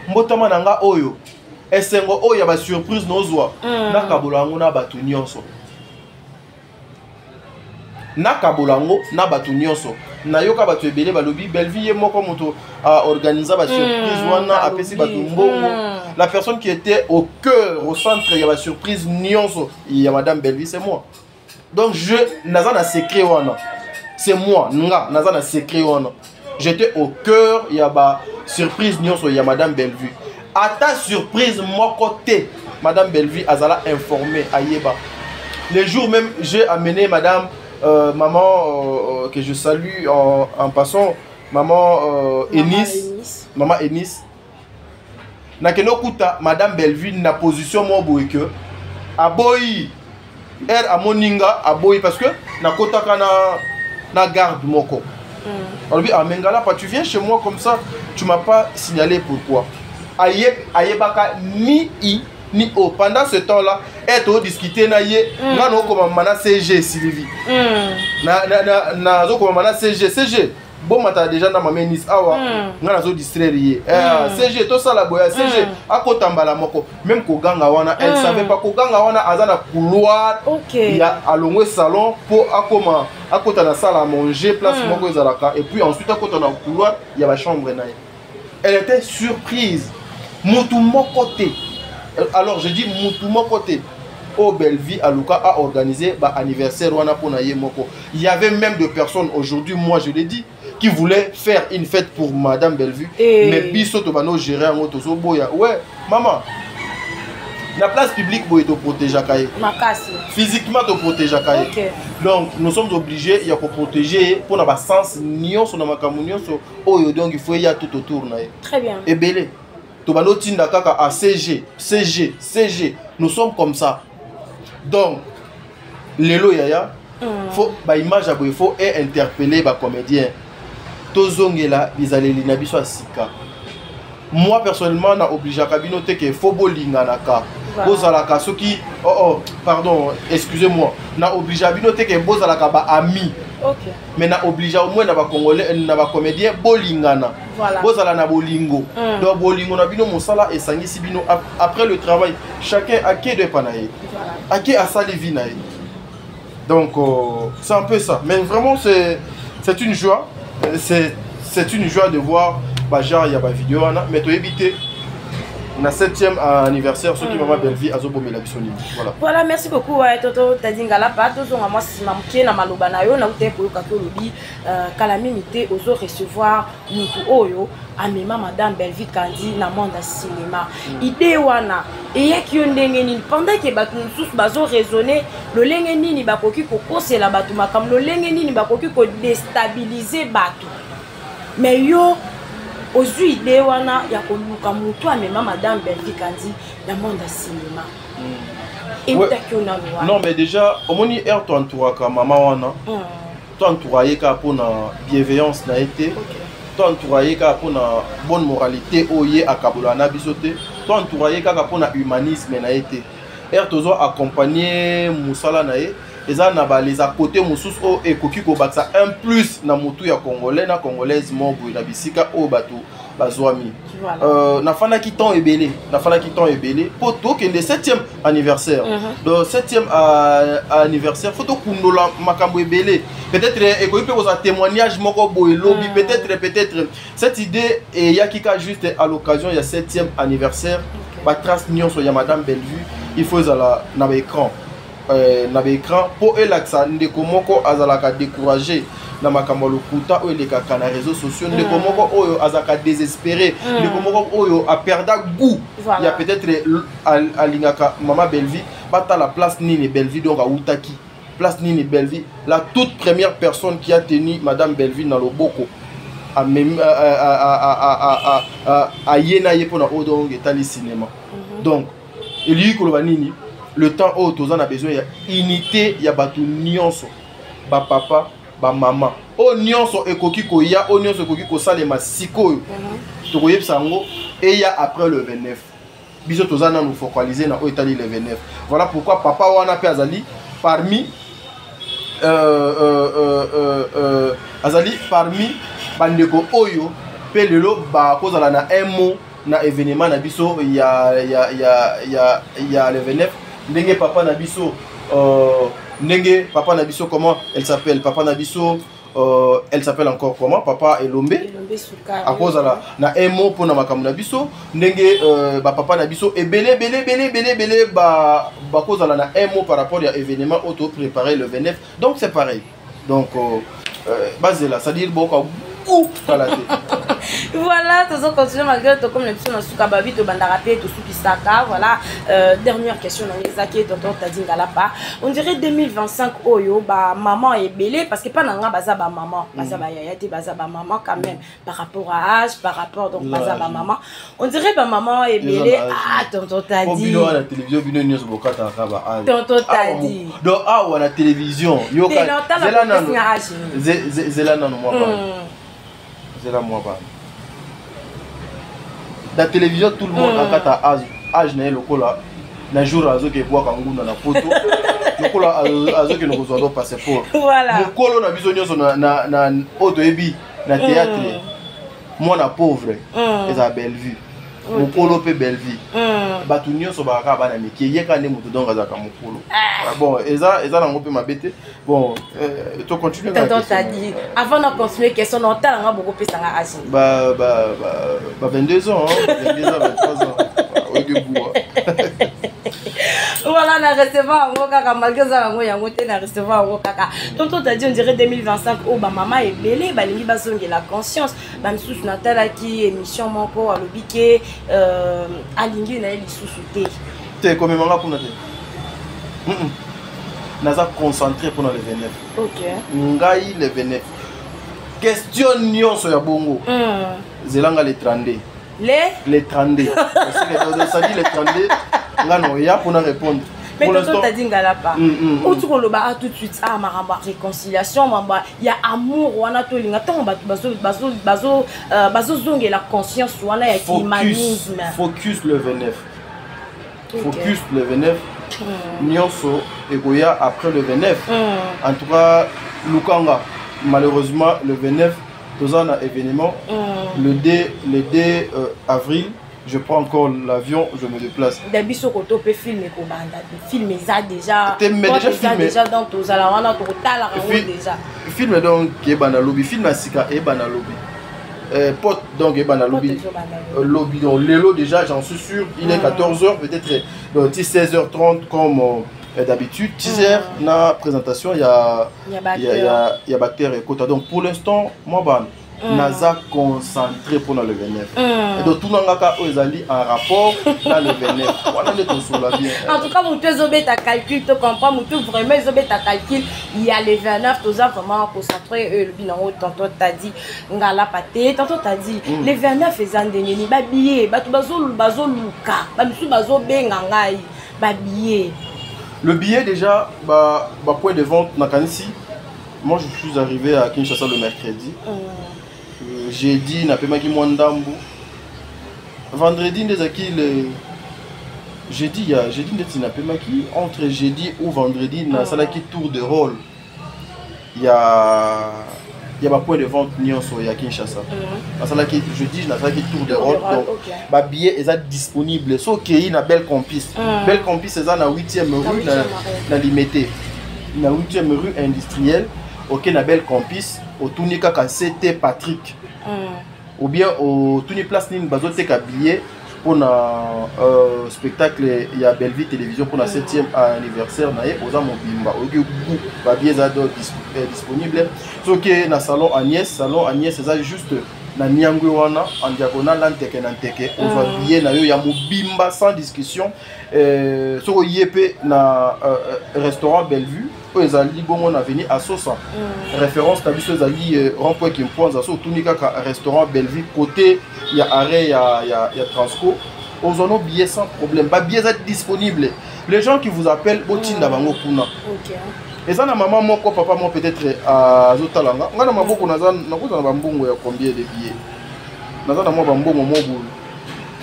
mbotama nanga oyo. Esengo oyo ba surprise nozwa. Na kabolango na batu nyonso. Na kabolango na batu nyonso. Na yoka batu ebele balobi Bellevue ye moko moto a organisé ba surprise wana apesi batu mbongo. La personne qui était au cœur, au centre ya ba surprise nyonso ya Madame Bellevue, c'est moi. Donc je naza na secret wana. C'est moi, nga naza na secret wana. J'étais au cœur ya ba surprise nyonso ya Madame Bellevue. À ta surprise mon côté, Madame Bellevue azala informée ayeba. Les jours même j'ai amené Madame maman que je salue en passant, maman Enis, maman Enis. Nakeno kuta Madame Bellevue na position mo boy que aboyi er amoninga aboyi parce que na kota kana na garde moko. On lui a mengala pas tu viens chez moi comme ça, tu m'as pas signalé pourquoi. Ayebaka ni i ni o pendant ce temps-là, être discuter na ye na no comme mana CG Sylvie. Na zo comme mana CG bon mata déjà na mama Nice awa nga na zo distraire ye. CG to sala boya CG akotambala moko même ko ganga wana elle savait pas ko ganga wana azana couloir ya alongwe salon pour akoma akota na salle à manger place moko ezalaka et puis ensuite akota na couloir ya ba chambre na ye. Elle était surprise. Mutu mon côté. Alors je dis mutu mon côté. Au Bellevue Aluka a organisé bah, anniversaire wana pona ye moko. Il y avait même des personnes aujourd'hui, moi je l'ai dit, qui voulaient faire une fête pour Madame Bellevue. Mais biso to bano gérer en auto so boya. Ouais, maman. La place publique pour te protéger kaye. Physiquement te protéger kaye. Okay. Donc nous sommes obligés il y a pour protéger pour na sens nion sur na makamu nyonso oyo donc il faut y a tout autour na. Très bien. Et belé. To bano tinda kaka à CG. Nous sommes comme ça. Donc lelo yaya faut ba image abo il faut interpeller ba comédien. Tozongela bizaleli na biso asika. Moi personnellement na obligé kabino te que faut bolingana ka. Bozalaka soki pardon, excusez-moi. Na obligé kabino te que bozalaka ba ami. OK. Mais na obligé au moins na ba congolais na ba comédien bolingana. Voilà. Bozala na bolingo. Donc bolingo na bino mosala et sangisi bino après le travail, chacun a qui de panaye. Voilà. A qui a sali vinaye. Donc c'est un peu ça. Mais vraiment c'est une joie. C'est une joie de voir bah genre il y a pas vidéo mais tu éviter na 7e anniversaire soki maman Belleville azobomela biso nini. Voilà, merci beaucoup Toto Tadingala pa tozonga moi simamukie na maloba na yo na ute koyoka to lobi kala minute ozo recevoir mutu oyo amema madame Belleville Kandi na monde ya cinéma. Idée wana eyaki yo ndenge nini pendant que bato mosusu bazo raisonner lolenge nini bakoki kokosela bato makambo lolenge nini bakoki ko déstabiliser bato. Mais yo ozwi idée wana ya koluka mutu amema madame Belleville Kandi na monde ya cinéma. Non mais déjà au moni air to entouraka maman wana. To entouraye ka pona bienveillance na été. To entouraye ka pona bonne moralité oye akabola na bisote. To entouraye ka pona humanisme na été. Air tozo accompagner musala na ye. Eza na ba les à côté musus o ekoki ko baksa un plus na mutu ya congolais na congolaise mobo na bisika o bato bazwami. Na fana ki temps ebelé, na fana ki temps ebelé poto que le 7e anniversaire. Le 7e anniversaire photo kundola makambo ebelé. Peut-être ekoki pe ko témoignage moko boy lobby peut-être cette idée et yakika juste à l'occasion il y a 7e anniversaire ba trace nyonso ya madame Belleville, il faut ça na écran. Na écran pour elaxa ndeko moko azalaka décourager na makambo lokuta o elekaka na réseaux sociaux ndeko moko oyo azaka désespéré ndeko moko oyo a perdu goût il y a peut-être alingaka maman Belleville bata la place nini Belleville donc a utaki place nini Belleville la toute première personne qui a tenu madame Belleville dans le boko a même a yena yepona odong etali cinéma donc eli koloba nini le temps où tous on a besoin d'unité, il y a batu nyonso, ba papa, ba maman. O nyonso ekoki ko ya, o nyonso ekoki ko salema siko. To koyeb sango et il y a après le 29. Biso tous on a nous focaliser na o Italie le 29. Voilà pourquoi papa wana pe azali parmi azali parmi bandeko oyo pe lelo ba kozala na un mot na événement na biso il y a le 29. Ndenge papa Nabiso, Ndenge papa Nabiso, comment elle s'appelle? Papa Nabiso, elle s'appelle encore comment? Papa Elombe. À cause de la na un mot pour Namakam Nabiso. Ndenge papa Nabiso et belé ba cause de la na un mot par rapport à l'événement auto préparé le 29. Donc c'est pareil. Donc basé là, ça dit beaucoup. Voilà, tous on continue malgré tout comme l'émission dans Souka Babi, to Bandarape, to Soukisaka. Voilà, dernière question dans les acquis, tonton Tadingalapa. On dirait 2025, oyo, bah maman est belée parce que pas nanga baza ba maman, baza ba yayati, baza ba maman quand même par rapport à âge, par rapport donc baza ba maman. On dirait ba maman est belée. Ah, tonton Tadi. On a la télévision, bino news bokata kaba. Tonton Tadi. Donc ah ou la télévision, yo ka. Zela nanu moi pas. C'est là moi pas. La télévision tout le monde a kata âge na lokola na jour azo ke bois kanguna na poto lokola azo ke no zo passeport. Voilà. Mokolo na biso nyonso na auto ebi na théâtre. Moi na pauvre eza Belleville. Mokolo pe Belleville. Batu nyonso ba ka bana meki yeka ne mutu donc azaka mokolo. Bon, eza na ngope mabete. Bon, tu continues la question. T'as dit avant de continuer question on t'a nga beaucoup plus sanga âge. Bah 22 ans, 22 ans, 23 ans. Au début. Voilà, na recevoir ngo kaka malgré ça ngo yango te na recevoir ngo kaka. Tonton t'as dit on dirait 2025 oh ba maman est belée, ba lingi bazongi la conscience. Ba misusu natala ki émission moko alobi ke alingi na lisusu te. Te comme manga pour naté. Naza concentré pour le 29. OK. Ngai le 29. Question nyonso ya bongo. Zelanga le 32. Les 32. Ça dit les 32. Là non, il y a pour nous répondre. Mais tonton t'as dit ngalapa. Ou tu koloba tout de suite ah maramba réconciliation mamba il y a amour wana to linga to bazo zonge la conscience wana ya humanisme. Focus le 29. Focus le 29. Nyonso egoya après le 29. En tout cas Lukanga malheureusement le 29 tous un événement le 2 avril. Je prends encore l'avion, je me déplace. D'habitude, quand on peut filmer, film ça déjà. Déjà dans tous les ans, on a déjà. Film donc qui est banalobi, film à Sika et banalobi. pote donc et ben lobby lobby donc l'élo déjà j'en suis sûr il est 14h peut-être 16h30 comme d'habitude 10h na présentation il y a bactère et quota donc pour l'instant moi ban naza concentré pour le 29 et donc tout le monde est en rapport dans le 29 voilà les choses la bien en tout cas mon deux obé ta calcul tu comprends mon tout vraiment les obé ta calcul il y a les 29 tous vraiment concentré le bilan tantôt t'as dit ngala paté tantôt t'as dit les 29 les andeni ba billet ba tu bazo luka ba misu bazo benga ngai ba billet le billet déjà bah point de vente na Kanisi moi je suis arrivé à Kinshasa le mercredi jeudi na pemaki mwandambu vendredi ndezaki le jeudi ndeti na pemaki entre jeudi ou vendredi na salaki tour de rôle il y a ba point de vente nyonso ya Kinshasa na salaki jeudi na salaki tour de rôle donc ba billet est disponible so kei na belle campus eza na 8e rue na limité na 8e rue industrielle OK na belle campus au tunika ka CT Patrick ou bien au tuni place nini bazoteka billet pour na spectacle il y a Belleville télévision pour la 7e anniversaire na oza mobimba oki ba billet za disponible so que na salon Agnès c'est juste na Niangwe wana en diagonale anteke na nteke oza billet na yo ya mobimba sans discussion so yepé na restaurant Bellevue ezali bongo na venir à Sosa référence ta biso ezali rond-point qui mpoanza so tunika ka restaurant Bellevue côté il y a arrêt il y a Transco aux ono billets sans problème ba billets sont disponibles les gens qui vous appellent botinda bango kuna OK et ça na maman moko papa moi peut-être à zotalanga ngana maboko naza nakuza na bambongo ya combien de billets naza na moi bambongo mobu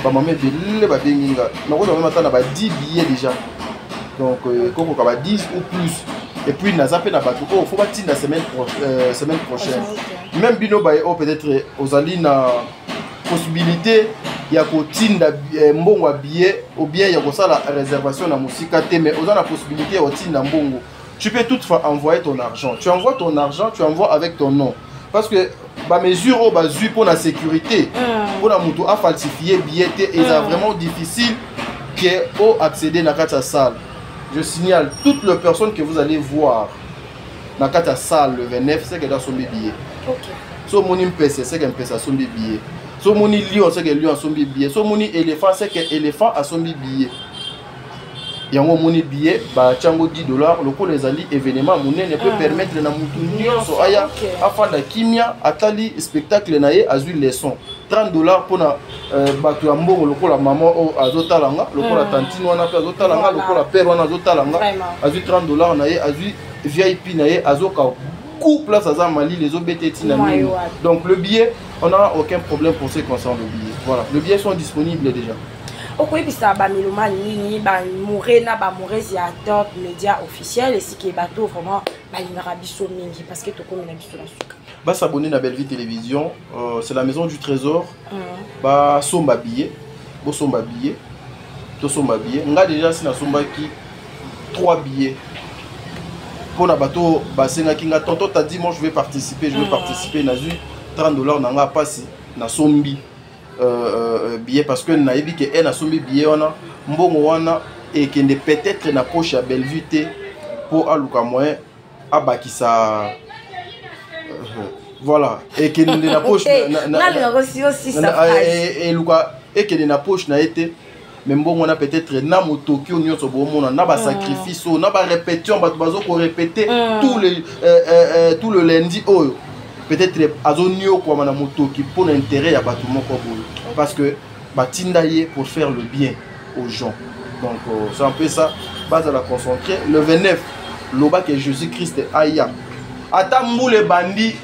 ba mamé belé ba benginga nakuza même atana ba 10 billets déjà donc koko ka ba 10 ou plus et puis naza pe na bato oh faut pas tinda semaine prochaine même bino ba peut-être ozali na possibilité ya kotinda mbongo billet ou bien ya kosala réservation na musika te mais ozana possibilité ya kotinda mbongo tu peux toutefois envoyer ton argent tu envoies ton argent tu envoies avec ton nom parce que ba mesure au bazu pour la sécurité pour la moto a falsifier billet et c'est vraiment difficile que au accéder na kata salle. Je signale toutes les personnes que vous allez voir dans la salle le 29 c'est que dans son billet. OK. So moni mpese c'est que mpese a son billet. So moni lion c'est que lion a son billet. So moni éléphant c'est que éléphant a son billet. Yango moni billet ba chango $10 le ko les ali événement monene peut permettre na mutu nyonso aya afanda kimia atali spectacle na ye azui leçon $30 pour na bato ya mbongo le ko la maman o azotalanga le ko la tantine wana pe azotalanga le ko la père wana azotalanga azui $30 na ye azui VIP na ye azoka coup place à Mali les obétés donc le billet on n'a aucun problème pour ce qui concerne le billet voilà les billets sont disponibles déjà. Okoye bisa ba milomani nini ba morena ba morezi ya Top Média officiel et si qui bateau vraiment ba linara biso mingi parce que to comme na biso la suka ba s'abonner na Belleville télévision c'est la maison du trésor ba somba billet bo somba billet to somba billet nga déjà si na somba ki 3 billets pour na bateau ba senga kinga tonton t'a dit moi je vais participer na zu $30 na nga passi na sombi billet parce que naïbi que elle a soumis billet wana mbongo wana et qui ne peut-être na poche à Bellevue pour aluka moyen abakisa voilà et qui ne na poche et luka et qui na poche na été mais mbongo wana peut-être na motokyo nyonso bomona na ba sacrifice na ba répétition ba bazo ko répéter tout le lundi oyo peut-être azonio kwa mana motoki pour l'intérêt ya bato moko boyo parce que batindaye pour faire le bien aux gens donc c'est un peu ça base à la concentrer le 29 loba que Jésus-Christ aya ata mboule bandi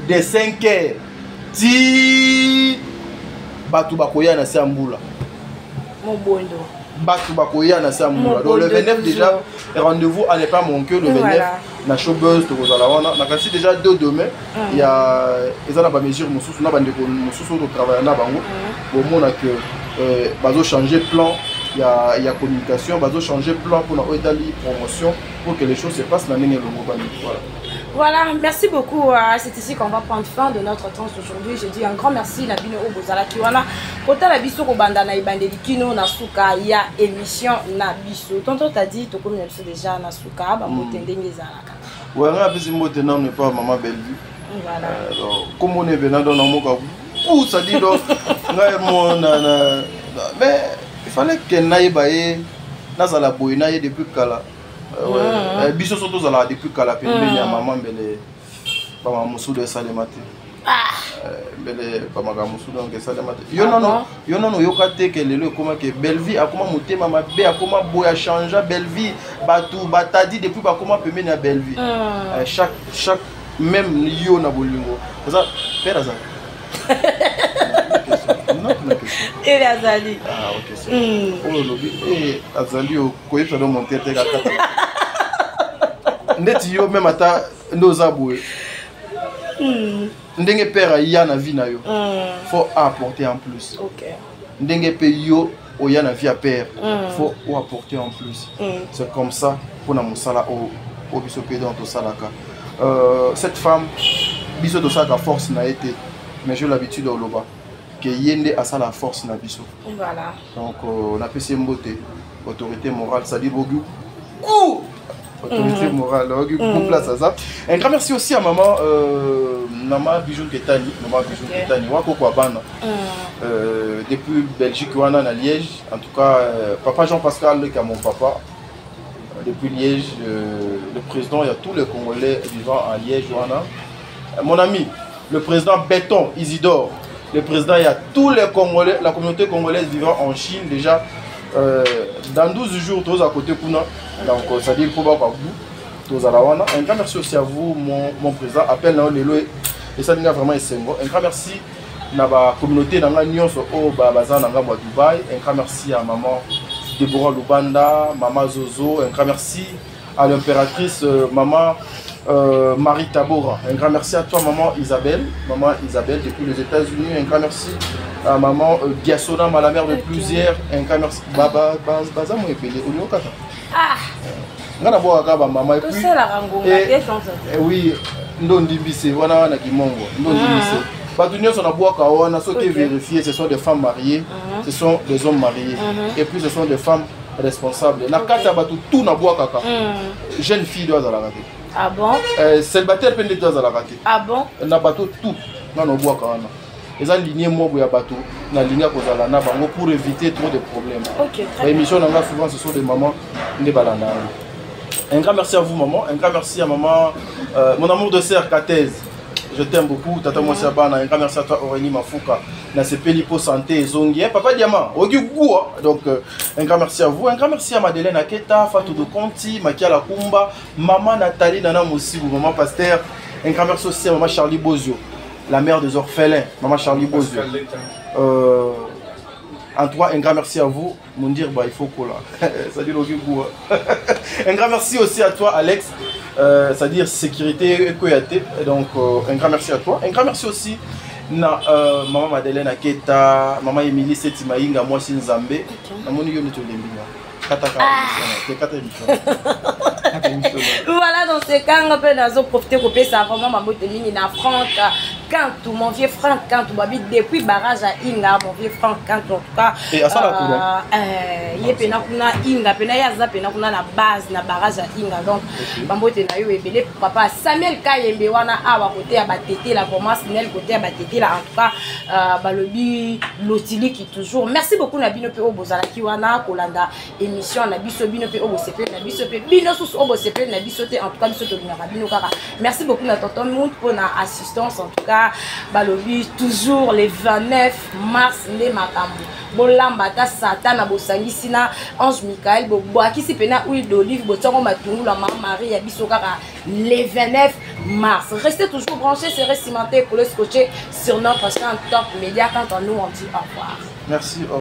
de 5 heures ti bato bakoya na sambula mobondo bato bakoya na sambula donc le 29 déjà rendez-vous à ne pas manquer le 29 na showbuzz to kozala wana na kasi déjà demain il y a ezala ba mesure mususu na bande ko mususu to travailler na bango au mona que bazo changer plan il y a communication bazo changer plan pour na etali promotion pour que les choses se passent na ndenge longo bani voilà Voilà, merci beaucoup. C'est ici qu'on va prendre fin de notre temps aujourd'hui. Je dis un grand merci à Bino Obozala Kiwana. Kota la biso ko banda na ibande likino na suka ya émission na biso. Tonton t'a dit to comme déjà na suka ba motende ngezalaka. Ouais, on a besoin de non ne pas maman Bellevue. Voilà. Alors, comme on est venu dans le moka ou ça dit donc mais il fallait que naïbaye nazala boynaye depuis kala. Ouais, biso surtout zala depuis kala pe ya maman bele ba mamusu de salemate. Bele ba maga musu donc salemate. Yo non yokate que lelo comment que Bellevue a comment motema mabe a comment boya changer Bellevue batu batadi depuis ba comment pe mena Bellevue. Chaque même yo na bolingo. Ça père azali. Et Azali. Ah ok c'est. Oh lobi et Azali au koyeba do monter te ka kata. Ndeti yo même ata ndoza boye. Ndenge père ya na vie na yo. Faut apporter en plus. OK. Ndenge pe yo o ya na vie à père. Faut apporter en plus. C'est comme ça pour na musala au biso pe dans to salaka. Cette femme biso to saka force na été mais j'ai l'habitude au loba que yende a ça la force na biso. Voilà. Donc on a fait ces beauté autorité morale ça dit bogu. Autorité morale bogu pour place à ça. Un grand merci aussi à maman Nama Bijou Ketani, maman Bijou Ketani wako kwa bana. Depuis Belgique wana na Liège, en tout cas papa Jean-Pascal qui est mon papa. Depuis Liège, le président, il y a tous les Congolais vivant à Liège. Mon ami, le président Béton Isidore, le président, il y a tous les Congolais, la communauté congolaise vivant en Chine déjà. Dans 12 jours, tous à côté Kuna. Donc, ça dit qu'il faut pas tous à la Wana. Un grand merci aussi à vous, mon président. Appel dans Lelo et ça dit vraiment Essengo. Un grand merci à la communauté dans la Nyon au Bazan dans Dubaï. Un grand merci à maman Deborah Lubanda, maman Zozo, un grand merci à l'impératrice maman Marie Tabora, un grand merci à toi maman Isabelle depuis les États-Unis, un grand merci à maman Giasona, la mère de plusieurs, un grand merci Baba Baza mo epele Oliokata. Ngana bo akaba maman et puis oui, ndondi bise wana na kimongo, ndondi bise. Badunios on a beau kawana, ce qui est vérifié, ce sont des femmes mariées, ce sont des hommes mariés, et puis ce sont des femmes responsables. Na kata batu tout na bois kaka. Jeune fille doit à la rater. Ah bon? Célibataire peine doit à la rater. Ah bon? Na bateau tout na no bois kawana. Les alignés moi boya bateau na ligne ko za na bango pour éviter trop de problèmes. OK. Les émissions na souvent ce sont des mamans ne balana. Un grand merci à vous maman, un grand merci à maman mon amour de sœur Katez. Je t'aime beaucoup, Tata Mosiabana, un grand merci à toi Aurélie Mafouka, na Pelipo Santé, Zongi, Papa Diamant, donc un grand merci à vous, un grand merci à Madeleine Aketa, Fatou de Conti, Makia Lakumba, Maman Nathalie Nana Moussibou, Maman Pasteur, un grand merci aussi à Maman Charlie Bozio, la mère des orphelins, Maman Charlie Bozio. En toi, un grand merci à vous, Moundir bah il faut quoi là, ça dit l'Ogibou. Un grand merci aussi à toi Alex. C'est-à-dire sécurité Koyate, donc un grand merci à toi, un grand merci aussi na maman Madeleine Aketa, maman Émilie Setimaïnga, moi Sinzambe, na moni yo neto lembinga. Voilà, dans ce cas, on peut profiter pour payer ça vraiment ma motémine na Franck Kantou, mon vieux Franck Kantou, depuis barrage à Inga, mon vieux Franck Kantou en tout cas. Et à ça la couleur. Yepena kuna Inga, pena ya zapena kuna na base na barrage à Inga donc bambote na yo ebele papa Samuel Kayembe wana awa côté ya batete la commence nel côté ya batete là en tout cas balobi lotili qui toujours. Merci beaucoup na bino pe obozala ki wana kolanda émission na biso bino pe obosepe na biso pe bino sous obosepe na biso te en tout cas biso to bina bino kaka. Merci beaucoup na tonton Mout pour na assistance en tout cas balobi toujours les 29 mars les makambo bolamba ta satan na bosangisi na Ange Michael boakisi pena huile d'olive botongo matungu la maman Marie ya biso kaka les 29 mars. Restez toujours branchés, serrez cimentés pour le scotcher sur notre chaîne Top Média quand on nous on dit au revoir. Merci.